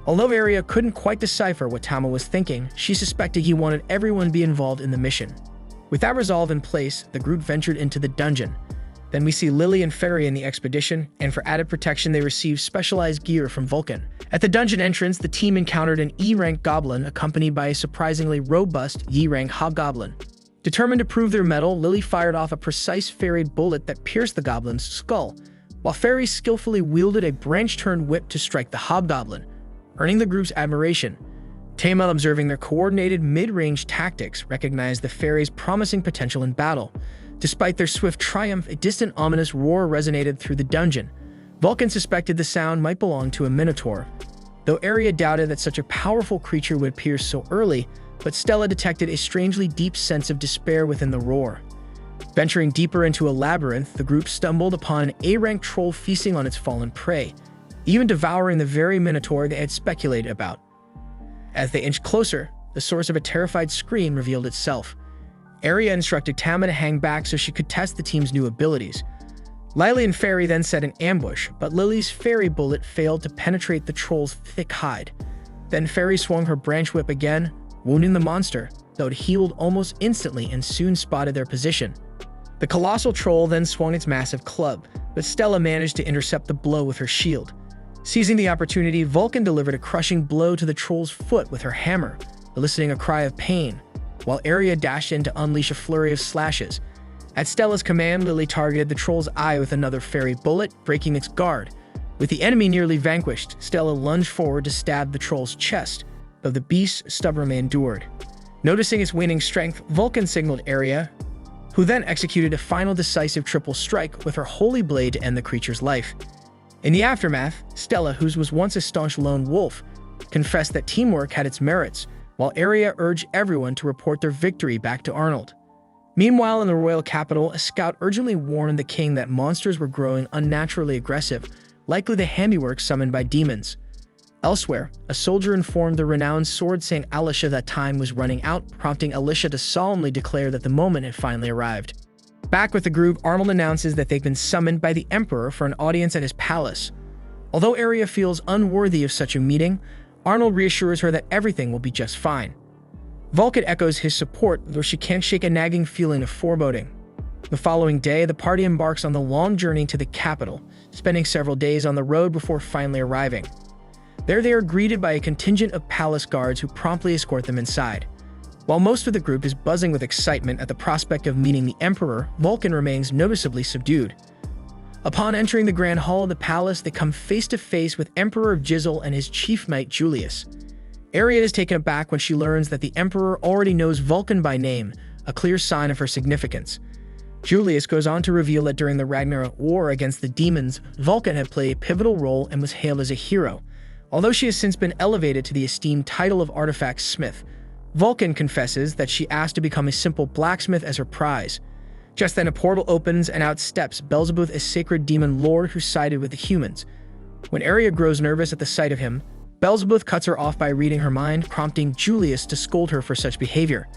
Although Aria couldn't quite decipher what Tama was thinking, she suspected he wanted everyone to be involved in the mission. With that resolve in place, the group ventured into the dungeon. Then we see Lily and Fairy in the expedition, and for added protection they received specialized gear from Vulcan. At the dungeon entrance, the team encountered an E-rank goblin accompanied by a surprisingly robust E-rank hobgoblin. Determined to prove their mettle, Lily fired off a precise fairy bullet that pierced the goblin's skull, while Fairy skillfully wielded a branch-turned whip to strike the hobgoblin, earning the group's admiration. Tama, observing their coordinated mid-range tactics, recognized the fairies' promising potential in battle. Despite their swift triumph, a distant ominous roar resonated through the dungeon. Vulcan suspected the sound might belong to a minotaur, though Aria doubted that such a powerful creature would appear so early, but Stella detected a strangely deep sense of despair within the roar. Venturing deeper into a labyrinth, the group stumbled upon an A-rank troll feasting on its fallen prey, even devouring the very minotaur they had speculated about. As they inched closer, the source of a terrified scream revealed itself. Aria instructed Tama to hang back so she could test the team's new abilities. Lily and Fairy then set an ambush, but Lily's fairy bullet failed to penetrate the troll's thick hide. Then Fairy swung her branch whip again, wounding the monster, though it healed almost instantly and soon spotted their position. The colossal troll then swung its massive club, but Stella managed to intercept the blow with her shield. Seizing the opportunity, Vulcan delivered a crushing blow to the troll's foot with her hammer, eliciting a cry of pain, while Aria dashed in to unleash a flurry of slashes. At Stella's command, Lily targeted the troll's eye with another fairy bullet, breaking its guard. With the enemy nearly vanquished, Stella lunged forward to stab the troll's chest, though the beast stubbornly endured. Noticing its waning strength, Vulcan signaled Aria, who then executed a final decisive triple strike with her holy blade to end the creature's life. In the aftermath, Stella, who was once a staunch lone wolf, confessed that teamwork had its merits, while Aria urged everyone to report their victory back to Arnold. Meanwhile, in the royal capital, a scout urgently warned the king that monsters were growing unnaturally aggressive, likely the handiwork summoned by demons. Elsewhere, a soldier informed the renowned sword Saint Alicia that time was running out, prompting Alicia to solemnly declare that the moment had finally arrived. Back with the group, Arnold announces that they've been summoned by the Emperor for an audience at his palace. Although Aria feels unworthy of such a meeting, Arnold reassures her that everything will be just fine. Vulcan echoes his support, though she can't shake a nagging feeling of foreboding. The following day, the party embarks on the long journey to the capital, spending several days on the road before finally arriving. There they are greeted by a contingent of palace guards who promptly escort them inside. While most of the group is buzzing with excitement at the prospect of meeting the Emperor, Vulcan remains noticeably subdued. Upon entering the grand hall of the palace, they come face to face with Emperor Jizzle and his chief knight Julius. Aria is taken aback when she learns that the Emperor already knows Vulcan by name, a clear sign of her significance. Julius goes on to reveal that during the Ragnarok War against the demons, Vulcan had played a pivotal role and was hailed as a hero. Although she has since been elevated to the esteemed title of Artifact Smith, Vulcan confesses that she asked to become a simple blacksmith as her prize. Just then a portal opens and out steps Beelzebub, a sacred demon lord who sided with the humans. When Aria grows nervous at the sight of him, Beelzebub cuts her off by reading her mind, prompting Julius to scold her for such behavior.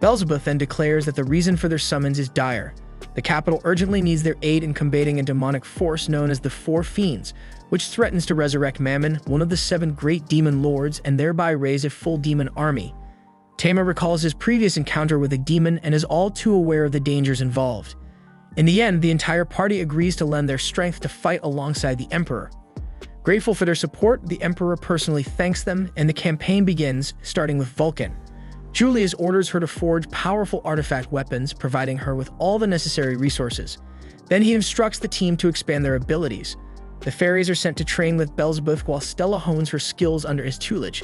Beelzebub then declares that the reason for their summons is dire. The capital urgently needs their aid in combating a demonic force known as the Four Fiends, which threatens to resurrect Mammon, one of the 7 great demon lords, and thereby raise a full demon army. Tama recalls his previous encounter with a demon and is all too aware of the dangers involved. In the end, the entire party agrees to lend their strength to fight alongside the Emperor. Grateful for their support, the Emperor personally thanks them, and the campaign begins, starting with Vulcan. Julius orders her to forge powerful artifact weapons, providing her with all the necessary resources. Then he instructs the team to expand their abilities. The fairies are sent to train with Beelzebub while Stella hones her skills under his tutelage.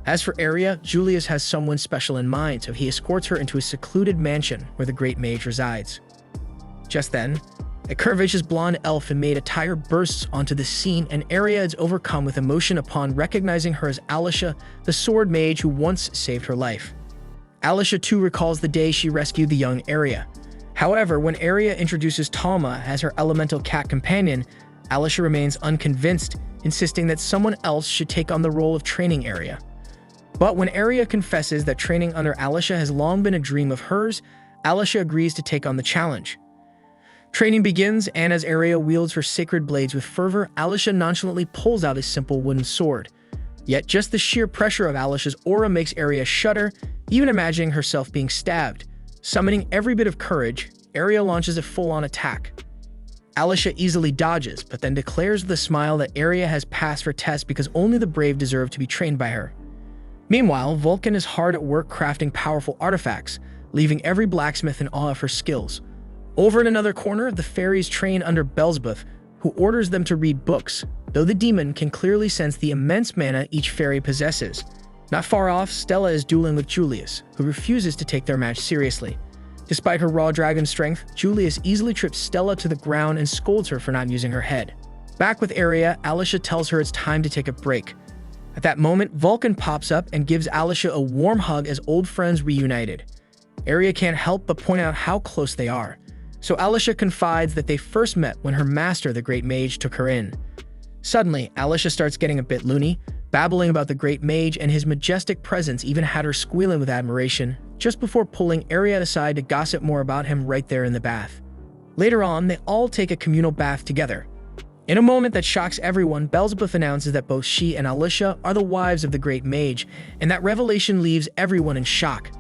As for Aria, Julius has someone special in mind, so he escorts her into a secluded mansion where the Great Mage resides. Just then, a curvaceous blonde elf in maid attire bursts onto the scene, and Aria is overcome with emotion upon recognizing her as Alicia, the sword mage who once saved her life. Alicia too recalls the day she rescued the young Aria. However, when Aria introduces Talma as her elemental cat companion, Alicia remains unconvinced, insisting that someone else should take on the role of training Aria. But when Aria confesses that training under Alicia has long been a dream of hers, Alicia agrees to take on the challenge. Training begins, and as Aria wields her sacred blades with fervor, Alicia nonchalantly pulls out a simple wooden sword. Yet just the sheer pressure of Alicia's aura makes Aria shudder, even imagining herself being stabbed. Summoning every bit of courage, Aria launches a full-on attack. Alicia easily dodges, but then declares with a smile that Aria has passed her test because only the brave deserve to be trained by her. Meanwhile, Vulcan is hard at work crafting powerful artifacts, leaving every blacksmith in awe of her skills. Over in another corner, the fairies train under Beelzebub, who orders them to read books, though the demon can clearly sense the immense mana each fairy possesses. Not far off, Stella is dueling with Julius, who refuses to take their match seriously. Despite her raw dragon strength, Julius easily trips Stella to the ground and scolds her for not using her head. Back with Aria, Alicia tells her it's time to take a break. At that moment, Vulcan pops up and gives Alicia a warm hug as old friends reunited. Aria can't help but point out how close they are. So Alicia confides that they first met when her master, the Great Mage, took her in. Suddenly, Alicia starts getting a bit loony, babbling about the Great Mage, and his majestic presence even had her squealing with admiration, just before pulling Aria aside to gossip more about him right there in the bath. Later on, they all take a communal bath together. In a moment that shocks everyone, Beelzebub announces that both she and Alicia are the wives of the Great Mage, and that revelation leaves everyone in shock.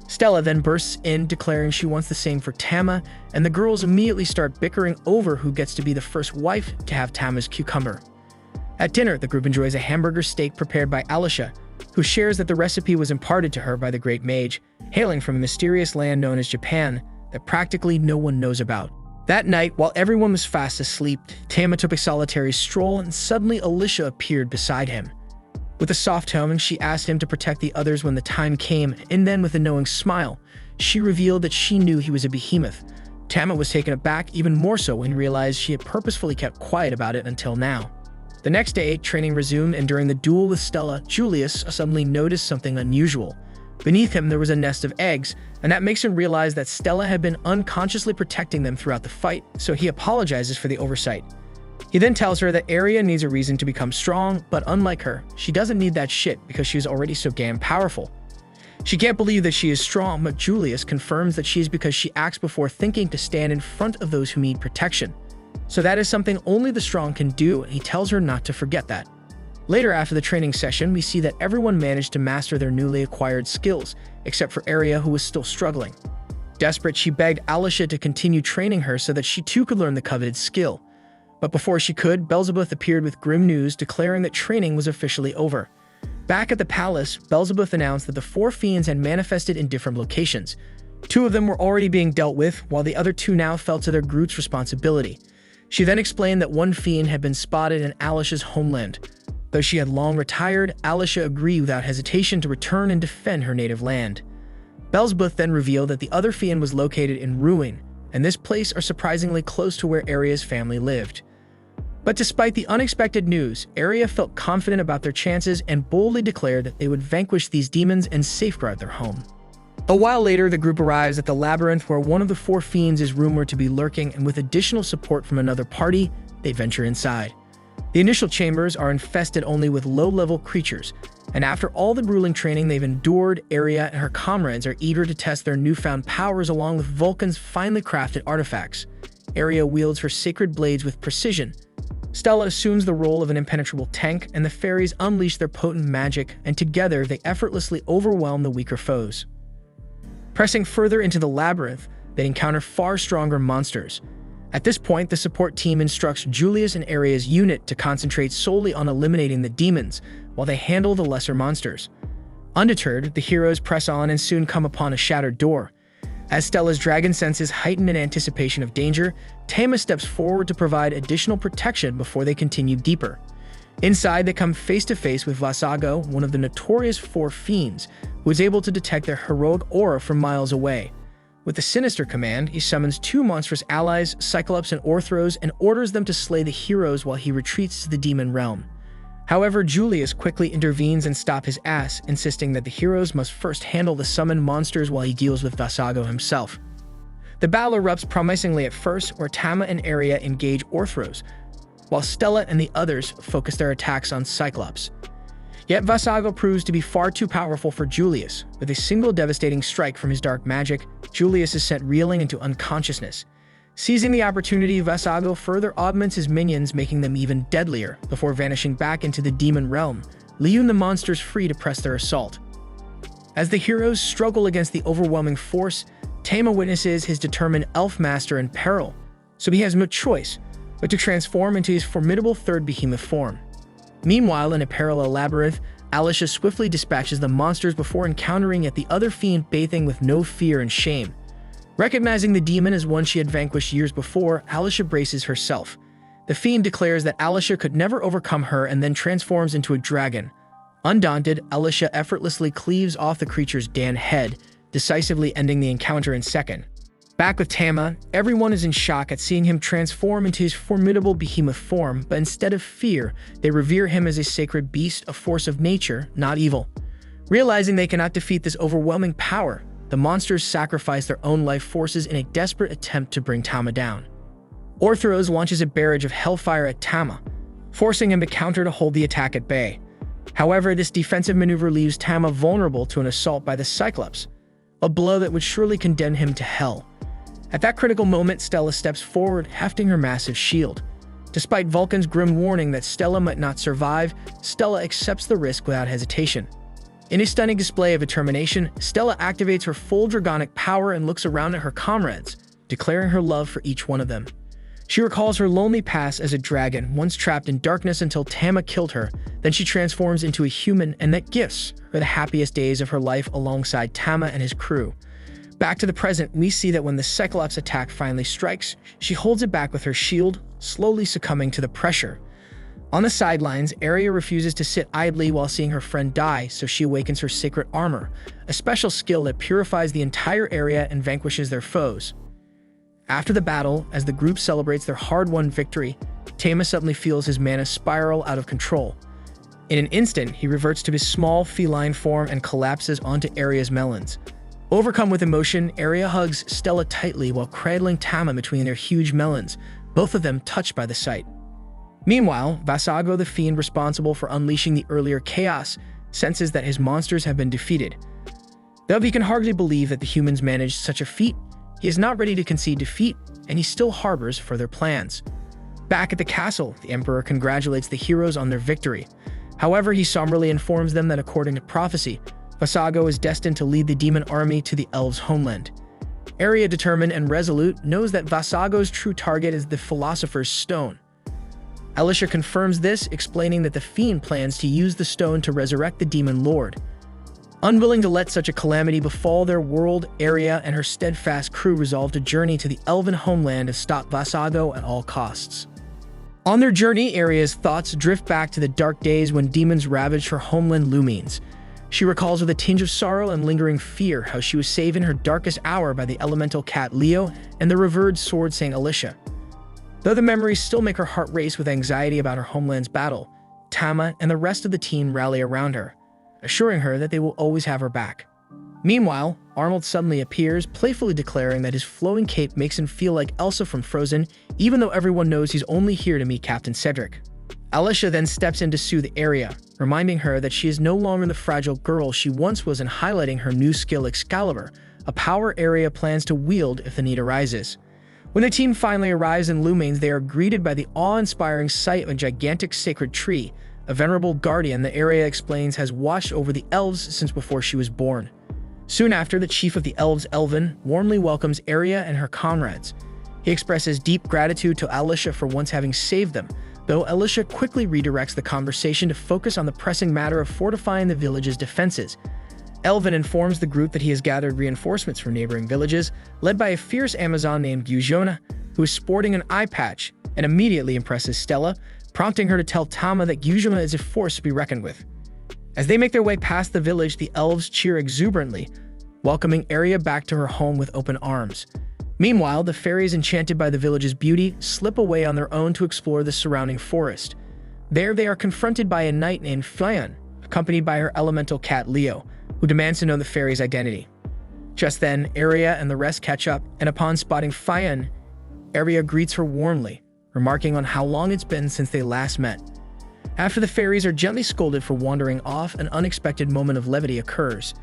Stella then bursts in, declaring she wants the same for Tama, and the girls immediately start bickering over who gets to be the first wife to have Tama's cucumber. At dinner, the group enjoys a hamburger steak prepared by Alicia, who shares that the recipe was imparted to her by the Great Mage, hailing from a mysterious land known as Japan that practically no one knows about. That night, while everyone was fast asleep, Tama took a solitary stroll, and suddenly Alicia appeared beside him. With a soft tone, she asked him to protect the others when the time came, and then with a knowing smile, she revealed that she knew he was a behemoth. Tama was taken aback even more so when he realized she had purposefully kept quiet about it until now. The next day, training resumed, and during the duel with Stella, Julius suddenly noticed something unusual. Beneath him, there was a nest of eggs, and that makes him realize that Stella had been unconsciously protecting them throughout the fight, so he apologizes for the oversight. He then tells her that Aria needs a reason to become strong, but unlike her, she doesn't need that shit because she's already so damn powerful. She can't believe that she is strong, but Julius confirms that she is because she acts before thinking to stand in front of those who need protection. So that is something only the strong can do, and he tells her not to forget that. Later, after the training session, we see that everyone managed to master their newly acquired skills, except for Aria, who was still struggling. Desperate, she begged Alicia to continue training her so that she too could learn the coveted skill. But before she could, Beelzebub appeared with grim news, declaring that training was officially over. Back at the palace, Beelzebub announced that the 4 fiends had manifested in different locations. 2 of them were already being dealt with, while the other 2 now fell to their group's responsibility. She then explained that one fiend had been spotted in Alicia's homeland. Though she had long retired, Alicia agreed without hesitation to return and defend her native land. Beelzebub then revealed that the other fiend was located in Ruin, and this place are surprisingly close to where Aria's family lived. But despite the unexpected news, Aria felt confident about their chances and boldly declared that they would vanquish these demons and safeguard their home. A while later, the group arrives at the labyrinth where one of the 4 fiends is rumored to be lurking, and with additional support from another party, they venture inside. The initial chambers are infested only with low-level creatures, and after all the grueling training they've endured, Aria and her comrades are eager to test their newfound powers along with Vulcan's finely crafted artifacts. Aria wields her sacred blades with precision. Stella assumes the role of an impenetrable tank, and the fairies unleash their potent magic, and together they effortlessly overwhelm the weaker foes. Pressing further into the labyrinth, they encounter far stronger monsters. At this point, the support team instructs Julius and Aria's unit to concentrate solely on eliminating the demons, while they handle the lesser monsters. Undeterred, the heroes press on and soon come upon a shattered door. As Stella's dragon senses heighten in anticipation of danger, Tama steps forward to provide additional protection before they continue deeper. Inside, they come face to face with Vasago, one of the notorious four fiends, who is able to detect their heroic aura from miles away. With a sinister command, he summons two monstrous allies, Cyclops and Orthros, and orders them to slay the heroes while he retreats to the demon realm. However, Julius quickly intervenes and stops his ass, insisting that the heroes must first handle the summoned monsters while he deals with Vasago himself. The battle erupts promisingly at first, where Tama and Aria engage Orthros, while Stella and the others focus their attacks on Cyclops. Yet Vasago proves to be far too powerful for Julius. With a single devastating strike from his dark magic, Julius is sent reeling into unconsciousness. Seizing the opportunity, Vasago further augments his minions, making them even deadlier, before vanishing back into the demon realm, leaving the monsters free to press their assault. As the heroes struggle against the overwhelming force, Tama witnesses his determined elf master in peril, so he has no choice but to transform into his formidable third behemoth form. Meanwhile, in a parallel labyrinth, Alicia swiftly dispatches the monsters before encountering yet the other fiend bathing with no fear and shame. Recognizing the demon as one she had vanquished years before, Alicia braces herself. The fiend declares that Alicia could never overcome her and then transforms into a dragon. Undaunted, Alicia effortlessly cleaves off the creature's damned head, decisively ending the encounter in seconds. Back with Tama, everyone is in shock at seeing him transform into his formidable behemoth form, but instead of fear, they revere him as a sacred beast, a force of nature, not evil. Realizing they cannot defeat this overwhelming power, the monsters sacrifice their own life forces in a desperate attempt to bring Tama down. Orthros launches a barrage of hellfire at Tama, forcing him to counter to hold the attack at bay. However, this defensive maneuver leaves Tama vulnerable to an assault by the Cyclops, a blow that would surely condemn him to hell. At that critical moment, Stella steps forward, hefting her massive shield. Despite Vulcan's grim warning that Stella might not survive, Stella accepts the risk without hesitation. In a stunning display of determination, Stella activates her full dragonic power and looks around at her comrades, declaring her love for each one of them. She recalls her lonely past as a dragon, once trapped in darkness until Tama killed her. Then she transforms into a human, and that gifts her the happiest days of her life alongside Tama and his crew. Back to the present, we see that when the Cyclops attack finally strikes, she holds it back with her shield, slowly succumbing to the pressure. On the sidelines, Aria refuses to sit idly while seeing her friend die, so she awakens her sacred armor, a special skill that purifies the entire area and vanquishes their foes. After the battle, as the group celebrates their hard-won victory, Tama suddenly feels his mana spiral out of control. In an instant, he reverts to his small, feline form and collapses onto Aria's melons. Overcome with emotion, Aria hugs Stella tightly while cradling Tama between their huge melons, both of them touched by the sight. Meanwhile, Vasago, the fiend responsible for unleashing the earlier chaos, senses that his monsters have been defeated. Though he can hardly believe that the humans managed such a feat, he is not ready to concede defeat, and he still harbors further plans. Back at the castle, the Emperor congratulates the heroes on their victory. However, he somberly informs them that according to prophecy, Vasago is destined to lead the demon army to the elves' homeland. Aria, determined and resolute, knows that Vasago's true target is the Philosopher's Stone. Alicia confirms this, explaining that the fiend plans to use the stone to resurrect the demon lord. Unwilling to let such a calamity befall their world, Aria and her steadfast crew resolve to journey to the elven homeland to stop Vasago at all costs. On their journey, Aria's thoughts drift back to the dark days when demons ravaged her homeland Lumines. She recalls with a tinge of sorrow and lingering fear how she was saved in her darkest hour by the elemental cat Leo and the revered sword Saint Alicia. Though the memories still make her heart race with anxiety about her homeland's battle, Tama and the rest of the team rally around her, assuring her that they will always have her back. Meanwhile, Arnold suddenly appears, playfully declaring that his flowing cape makes him feel like Elsa from Frozen, even though everyone knows he's only here to meet Captain Cedric. Alicia then steps in to soothe Area, reminding her that she is no longer the fragile girl she once was and highlighting her new skill Excalibur, a power Area plans to wield if the need arises. When the team finally arrives in Lumanes, they are greeted by the awe-inspiring sight of a gigantic sacred tree, a venerable guardian the Area explains has watched over the elves since before she was born. Soon after, the chief of the elves, Elvin, warmly welcomes Area and her comrades. He expresses deep gratitude to Alicia for once having saved them, though Alicia quickly redirects the conversation to focus on the pressing matter of fortifying the village's defenses. Elvin informs the group that he has gathered reinforcements from neighboring villages, led by a fierce Amazon named Gyujona, who is sporting an eye patch, and immediately impresses Stella, prompting her to tell Tama that Gyujona is a force to be reckoned with. As they make their way past the village, the elves cheer exuberantly, welcoming Area back to her home with open arms. Meanwhile, the fairies, enchanted by the village's beauty, slip away on their own to explore the surrounding forest. There, they are confronted by a knight named Fyan, accompanied by her elemental cat Leo, who demands to know the fairy's identity. Just then, Area and the rest catch up, and upon spotting Fyan, Area greets her warmly, remarking on how long it's been since they last met. After the fairies are gently scolded for wandering off, an unexpected moment of levity occurs.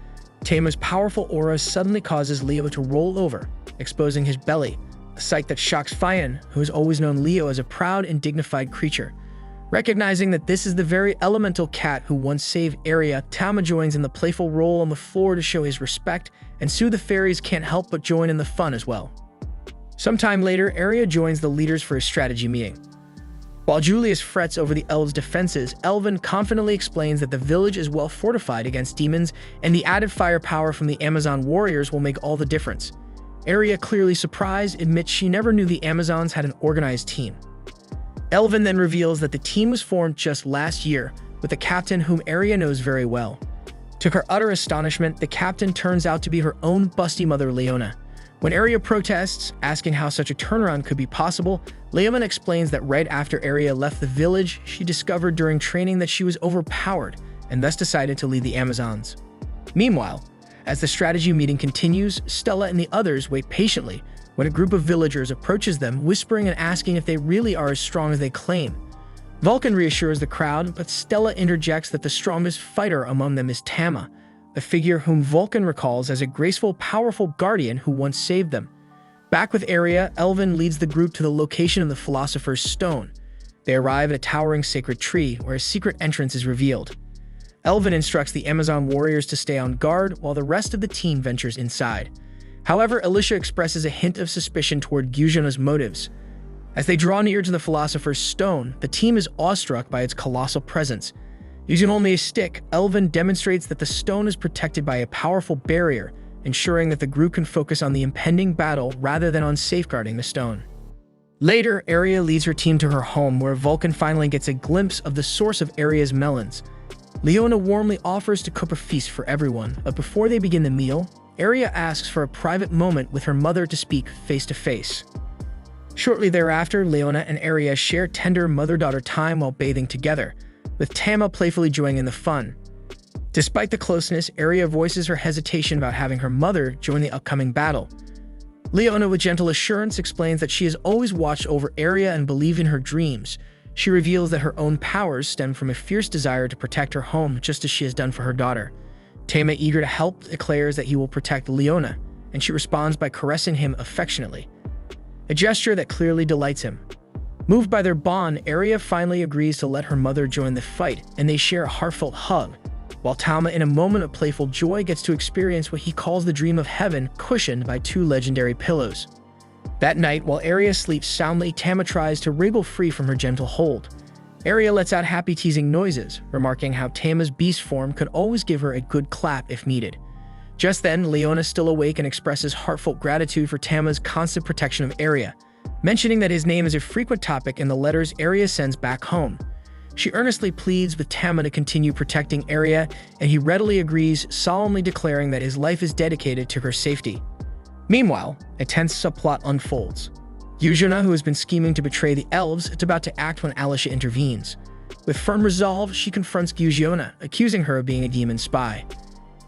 Tama's powerful aura suddenly causes Leo to roll over, exposing his belly, a sight that shocks Fyan, who has always known Leo as a proud and dignified creature. Recognizing that this is the very elemental cat who once saved Area, Tama joins in the playful roll on the floor to show his respect, and the fairies can't help but join in the fun as well. Sometime later, Area joins the leaders for a strategy meeting. While Julius frets over the elves' defenses, Elvin confidently explains that the village is well fortified against demons, and the added firepower from the Amazon warriors will make all the difference. Area, clearly surprised, admits she never knew the Amazons had an organized team. Elvin then reveals that the team was formed just last year, with a captain whom Area knows very well. To her utter astonishment, the captain turns out to be her own busty mother, Leona. When Area protests, asking how such a turnaround could be possible, Leona explains that right after Area left the village, she discovered during training that she was overpowered, and thus decided to lead the Amazons. Meanwhile, as the strategy meeting continues, Stella and the others wait patiently when a group of villagers approaches them, whispering and asking if they really are as strong as they claim. Vulcan reassures the crowd, but Stella interjects that the strongest fighter among them is Tama, a figure whom Vulcan recalls as a graceful, powerful guardian who once saved them. Back with Area, Elvin leads the group to the location of the Philosopher's Stone. They arrive at a towering sacred tree where a secret entrance is revealed. Elvin instructs the Amazon warriors to stay on guard while the rest of the team ventures inside. However, Alicia expresses a hint of suspicion toward Gyujona's motives. As they draw near to the Philosopher's Stone, the team is awestruck by its colossal presence. Using only a stick, Elvin demonstrates that the stone is protected by a powerful barrier, ensuring that the group can focus on the impending battle rather than on safeguarding the stone. Later, Area leads her team to her home, where Vulcan finally gets a glimpse of the source of Aria's melons. Leona warmly offers to cook a feast for everyone, but before they begin the meal, Area asks for a private moment with her mother to speak face-to-face. Shortly thereafter, Leona and Area share tender mother-daughter time while bathing together, with Tama playfully joining in the fun. Despite the closeness, Area voices her hesitation about having her mother join the upcoming battle. Leona, with gentle assurance, explains that she has always watched over Area and believed in her dreams. She reveals that her own powers stem from a fierce desire to protect her home, just as she has done for her daughter. Tama, eager to help, declares that he will protect Leona, and she responds by caressing him affectionately, a gesture that clearly delights him. Moved by their bond, Area finally agrees to let her mother join the fight, and they share a heartfelt hug, while Tama, in a moment of playful joy, gets to experience what he calls the dream of heaven, cushioned by 2 legendary pillows. That night, while Area sleeps soundly, Tama tries to wriggle free from her gentle hold. Area lets out happy teasing noises, remarking how Tama's beast form could always give her a good clap if needed. Just then, Leona, still awake, and expresses heartfelt gratitude for Tama's constant protection of Area, mentioning that his name is a frequent topic in the letters Area sends back home. She earnestly pleads with Tama to continue protecting Area, and he readily agrees, solemnly declaring that his life is dedicated to her safety. Meanwhile, a tense subplot unfolds. Gyujona, who has been scheming to betray the elves, is about to act when Alicia intervenes. With firm resolve, she confronts Gyujona, accusing her of being a demon spy.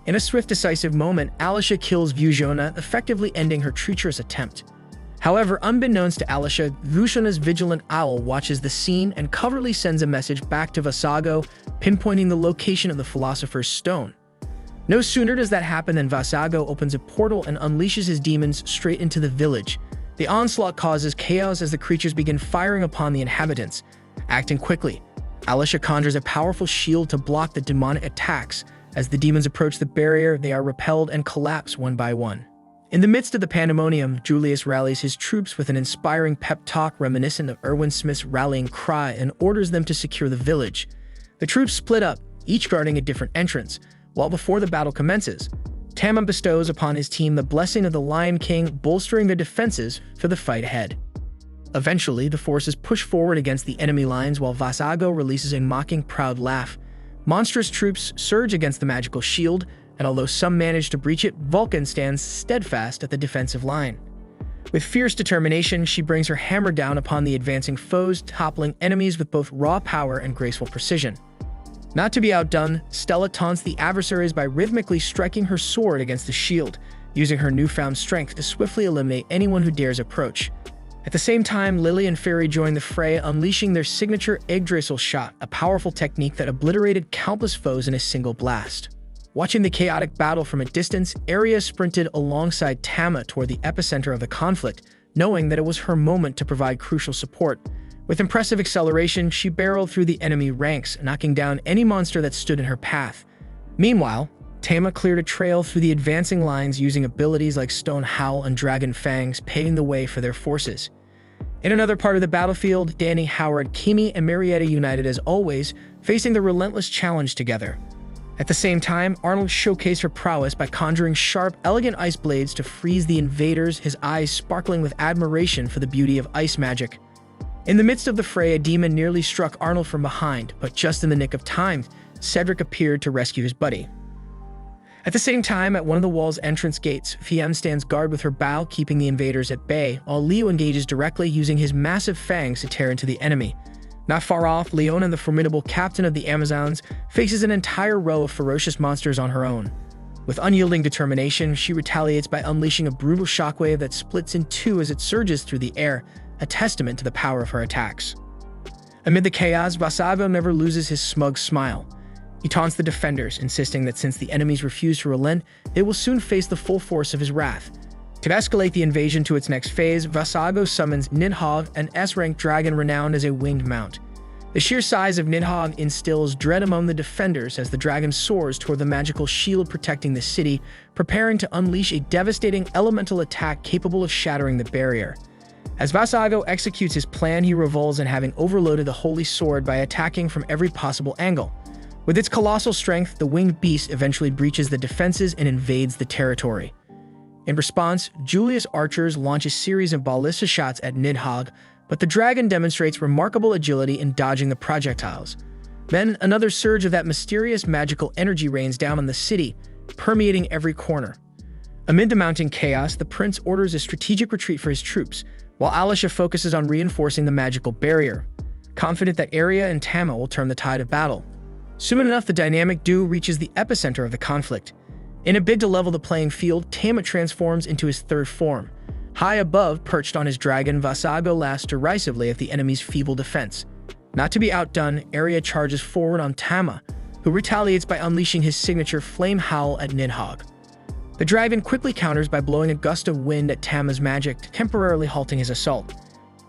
In a swift, decisive moment, Alicia kills Gyujona, effectively ending her treacherous attempt. However, unbeknownst to Alicia, Vushana's vigilant owl watches the scene and covertly sends a message back to Vasago, pinpointing the location of the Philosopher's Stone. No sooner does that happen than Vasago opens a portal and unleashes his demons straight into the village. The onslaught causes chaos as the creatures begin firing upon the inhabitants. Acting quickly, Alicia conjures a powerful shield to block the demonic attacks. As the demons approach the barrier, they are repelled and collapse one by one. In the midst of the pandemonium, Julius rallies his troops with an inspiring pep talk reminiscent of Erwin Smith's rallying cry and orders them to secure the village. The troops split up, each guarding a different entrance, while before the battle commences, Tama bestows upon his team the blessing of the Lion King, bolstering their defenses for the fight ahead. Eventually, the forces push forward against the enemy lines while Vasago releases a mocking, proud laugh. Monstrous troops surge against the magical shield, and although some manage to breach it, Vulcan stands steadfast at the defensive line. With fierce determination, she brings her hammer down upon the advancing foes, toppling enemies with both raw power and graceful precision. Not to be outdone, Stella taunts the adversaries by rhythmically striking her sword against the shield, using her newfound strength to swiftly eliminate anyone who dares approach. At the same time, Lily and Fairy join the fray, unleashing their signature Yggdrasil shot, a powerful technique that obliterated countless foes in a single blast. Watching the chaotic battle from a distance, Aria sprinted alongside Tama toward the epicenter of the conflict, knowing that it was her moment to provide crucial support. With impressive acceleration, she barreled through the enemy ranks, knocking down any monster that stood in her path. Meanwhile, Tama cleared a trail through the advancing lines using abilities like Stone Howl and Dragon Fangs, paving the way for their forces. In another part of the battlefield, Danny, Howard, Kimi, and Marietta united as always, facing the relentless challenge together. At the same time, Arnold showcased her prowess by conjuring sharp, elegant ice blades to freeze the invaders, his eyes sparkling with admiration for the beauty of ice magic. In the midst of the fray, a demon nearly struck Arnold from behind, but just in the nick of time, Cedric appeared to rescue his buddy. At the same time, at one of the wall's entrance gates, Fiem stands guard with her bow, keeping the invaders at bay, while Leo engages directly, using his massive fangs to tear into the enemy. Not far off, Leona, the formidable captain of the Amazons, faces an entire row of ferocious monsters on her own. With unyielding determination, she retaliates by unleashing a brutal shockwave that splits in two as it surges through the air, a testament to the power of her attacks. Amid the chaos, Vasago never loses his smug smile. He taunts the defenders, insisting that since the enemies refuse to relent, they will soon face the full force of his wrath. To escalate the invasion to its next phase, Vasago summons Nidhogg, an S-rank dragon renowned as a winged mount. The sheer size of Nidhogg instills dread among the defenders as the dragon soars toward the magical shield protecting the city, preparing to unleash a devastating elemental attack capable of shattering the barrier. As Vasago executes his plan, he revels in having overloaded the holy sword by attacking from every possible angle. With its colossal strength, the winged beast eventually breaches the defenses and invades the territory. In response, Julius' archers launch a series of ballista shots at Nidhogg, but the dragon demonstrates remarkable agility in dodging the projectiles. Then, another surge of that mysterious magical energy rains down on the city, permeating every corner. Amid the mounting chaos, the prince orders a strategic retreat for his troops, while Alicia focuses on reinforcing the magical barrier, confident that Aria and Tama will turn the tide of battle. Soon enough, the dynamic duo reaches the epicenter of the conflict. In a bid to level the playing field, Tama transforms into his third form. High above, perched on his dragon, Vasago laughs derisively at the enemy's feeble defense. Not to be outdone, Aria charges forward on Tama, who retaliates by unleashing his signature Flame Howl at Nidhogg. The dragon quickly counters by blowing a gust of wind at Tama's magic, temporarily halting his assault.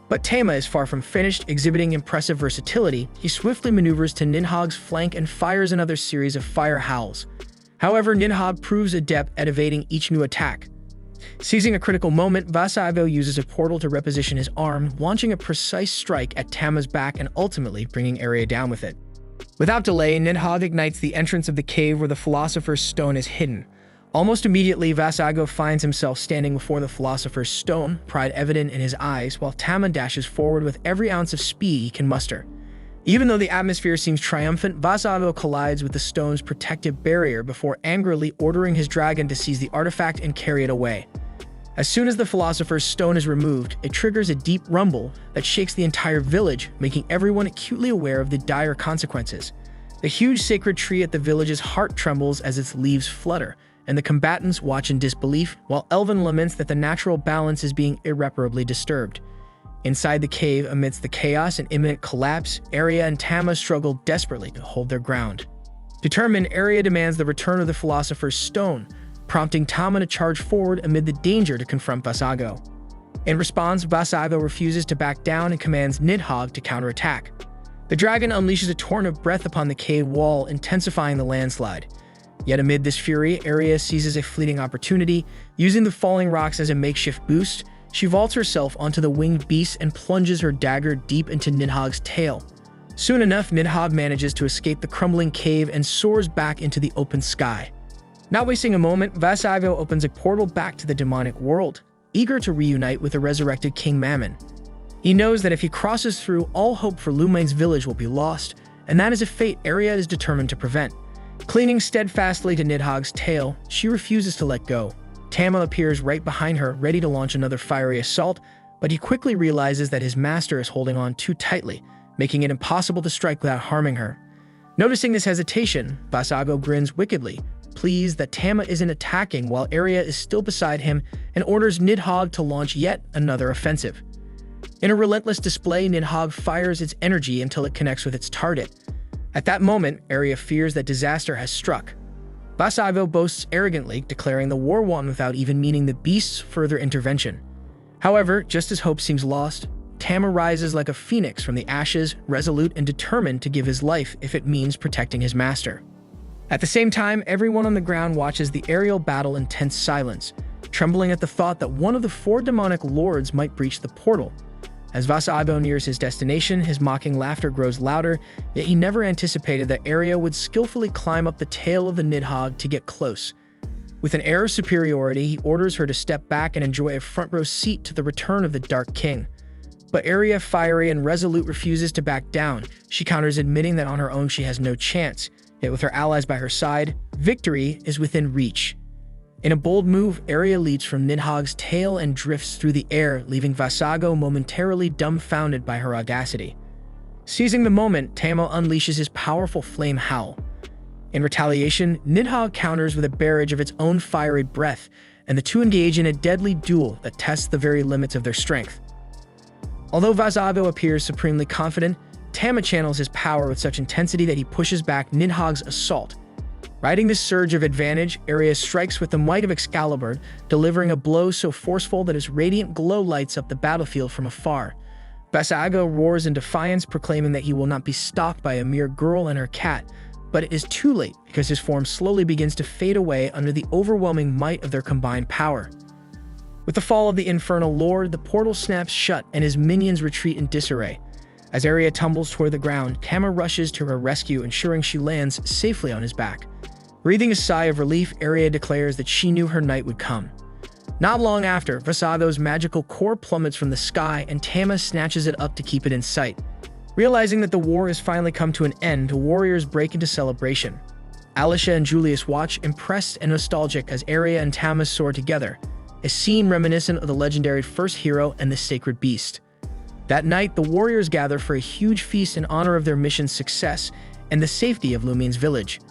But Tama is far from finished, exhibiting impressive versatility. He swiftly maneuvers to Nidhogg's flank and fires another series of fire howls. However, Nidhogg proves adept at evading each new attack. Seizing a critical moment, Vasago uses a portal to reposition his arm, launching a precise strike at Tama's back and ultimately bringing Aria down with it. Without delay, Nidhogg ignites the entrance of the cave where the Philosopher's Stone is hidden. Almost immediately, Vasago finds himself standing before the Philosopher's Stone, pride evident in his eyes, while Tama dashes forward with every ounce of speed he can muster. Even though the atmosphere seems triumphant, Vasago collides with the stone's protective barrier before angrily ordering his dragon to seize the artifact and carry it away. As soon as the Philosopher's Stone is removed, it triggers a deep rumble that shakes the entire village, making everyone acutely aware of the dire consequences. The huge sacred tree at the village's heart trembles as its leaves flutter, and the combatants watch in disbelief, while Elvin laments that the natural balance is being irreparably disturbed. Inside the cave, amidst the chaos and imminent collapse, Arya and Tama struggle desperately to hold their ground. Determined, Arya demands the return of the Philosopher's Stone, prompting Tama to charge forward amid the danger to confront Vasago. In response, Vasago refuses to back down and commands Nidhogg to counterattack. The dragon unleashes a torrent of breath upon the cave wall, intensifying the landslide. Yet amid this fury, Arya seizes a fleeting opportunity. Using the falling rocks as a makeshift boost, she vaults herself onto the winged beast and plunges her dagger deep into Nidhogg's tail. Soon enough, Nidhogg manages to escape the crumbling cave and soars back into the open sky. Not wasting a moment, Vasago opens a portal back to the demonic world, eager to reunite with the resurrected King Mammon. He knows that if he crosses through, all hope for Lumane's village will be lost, and that is a fate Arya is determined to prevent. Clinging steadfastly to Nidhogg's tail, she refuses to let go. Tama appears right behind her, ready to launch another fiery assault, but he quickly realizes that his master is holding on too tightly, making it impossible to strike without harming her. Noticing this hesitation, Vasago grins wickedly, pleased that Tama isn't attacking while Arya is still beside him, and orders Nidhogg to launch yet another offensive. In a relentless display, Nidhogg fires its energy until it connects with its target. At that moment, Arya fears that disaster has struck. Vasago boasts arrogantly, declaring the war won without even meaning the beast's further intervention. However, just as hope seems lost, Tama rises like a phoenix from the ashes, resolute and determined to give his life if it means protecting his master. At the same time, everyone on the ground watches the aerial battle in tense silence, trembling at the thought that one of the 4 demonic lords might breach the portal. As Vasago nears his destination, his mocking laughter grows louder, yet he never anticipated that Arya would skillfully climb up the tail of the Nidhogg to get close. With an air of superiority, he orders her to step back and enjoy a front-row seat to the return of the Dark King. But Arya, fiery and resolute, refuses to back down. She counters, admitting that on her own she has no chance. Yet with her allies by her side, victory is within reach. In a bold move, Arya leaps from Nidhogg's tail and drifts through the air, leaving Vasago momentarily dumbfounded by her audacity. Seizing the moment, Tama unleashes his powerful flame howl. In retaliation, Nidhogg counters with a barrage of its own fiery breath, and the two engage in a deadly duel that tests the very limits of their strength. Although Vasago appears supremely confident, Tama channels his power with such intensity that he pushes back Nidhogg's assault. Riding this surge of advantage, Arya strikes with the might of Excalibur, delivering a blow so forceful that his radiant glow lights up the battlefield from afar. Vasago roars in defiance, proclaiming that he will not be stopped by a mere girl and her cat, but it is too late because his form slowly begins to fade away under the overwhelming might of their combined power. With the fall of the Infernal Lord, the portal snaps shut and his minions retreat in disarray. As Arya tumbles toward the ground, Tama rushes to her rescue, ensuring she lands safely on his back. Breathing a sigh of relief, Arya declares that she knew her night would come. Not long after, Vasago's magical core plummets from the sky and Tama snatches it up to keep it in sight. Realizing that the war has finally come to an end, the warriors break into celebration. Alicia and Julius watch, impressed and nostalgic, as Arya and Tama soar together, a scene reminiscent of the legendary First Hero and the Sacred Beast. That night, the warriors gather for a huge feast in honor of their mission's success and the safety of Lumine's village.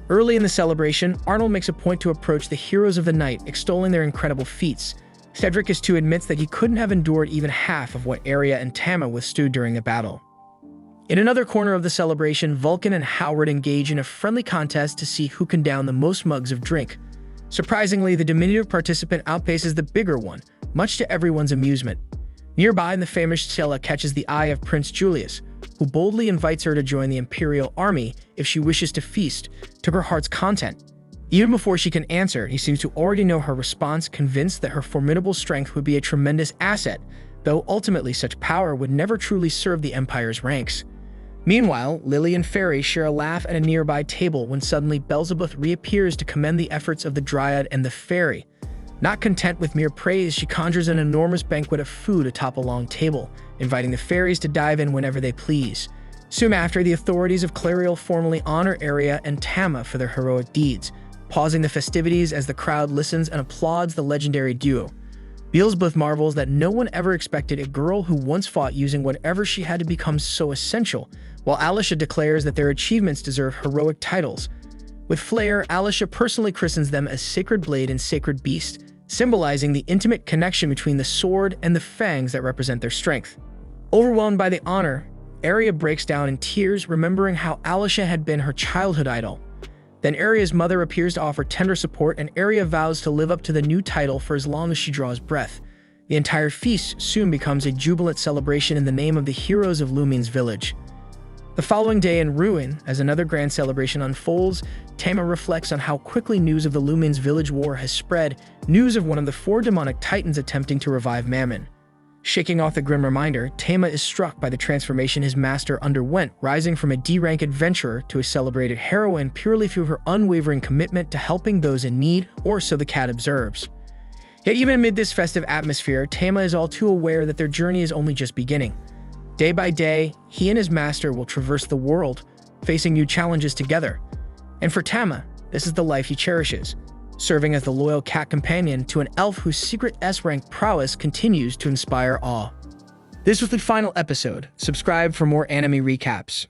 Early in the celebration, Arnold makes a point to approach the heroes of the night, extolling their incredible feats. Cedricus too admits that he couldn't have endured even half of what Arya and Tama withstood during the battle. In another corner of the celebration, Vulcan and Howard engage in a friendly contest to see who can down the most mugs of drink. Surprisingly, the diminutive participant outpaces the bigger one, much to everyone's amusement. Nearby, the famous Stella catches the eye of Prince Julius, who boldly invites her to join the Imperial Army if she wishes to feast to her heart's content. Even before she can answer, he seems to already know her response, convinced that her formidable strength would be a tremendous asset, though ultimately such power would never truly serve the Empire's ranks. Meanwhile, Lily and Fairy share a laugh at a nearby table when suddenly Beelzebub reappears to commend the efforts of the Dryad and the Fairy. Not content with mere praise, she conjures an enormous banquet of food atop a long table, inviting the fairies to dive in whenever they please. Soon after, the authorities of Clariel formally honor Arya and Tama for their heroic deeds, pausing the festivities as the crowd listens and applauds the legendary duo. Beelzebub marvels that no one ever expected a girl who once fought using whatever she had to become so essential, while Alicia declares that their achievements deserve heroic titles. With flair, Alicia personally christens them as Sacred Blade and Sacred Beast, symbolizing the intimate connection between the sword and the fangs that represent their strength. Overwhelmed by the honor, Aria breaks down in tears, remembering how Alicia had been her childhood idol. Then Aria's mother appears to offer tender support, and Aria vows to live up to the new title for as long as she draws breath. The entire feast soon becomes a jubilant celebration in the name of the heroes of Lumine's village. The following day in Ruin, as another grand celebration unfolds, Tama reflects on how quickly news of the Lumine's village war has spread, news of one of the 4 demonic titans attempting to revive Mammon. Shaking off the grim reminder, Tama is struck by the transformation his master underwent, rising from a D-rank adventurer to a celebrated heroine purely through her unwavering commitment to helping those in need, or so the cat observes. Yet even amid this festive atmosphere, Tama is all too aware that their journey is only just beginning. Day by day, he and his master will traverse the world, facing new challenges together. And for Tama, this is the life he cherishes, serving as the loyal cat companion to an elf whose secret S-rank prowess continues to inspire awe. This was the final episode. Subscribe for more anime recaps.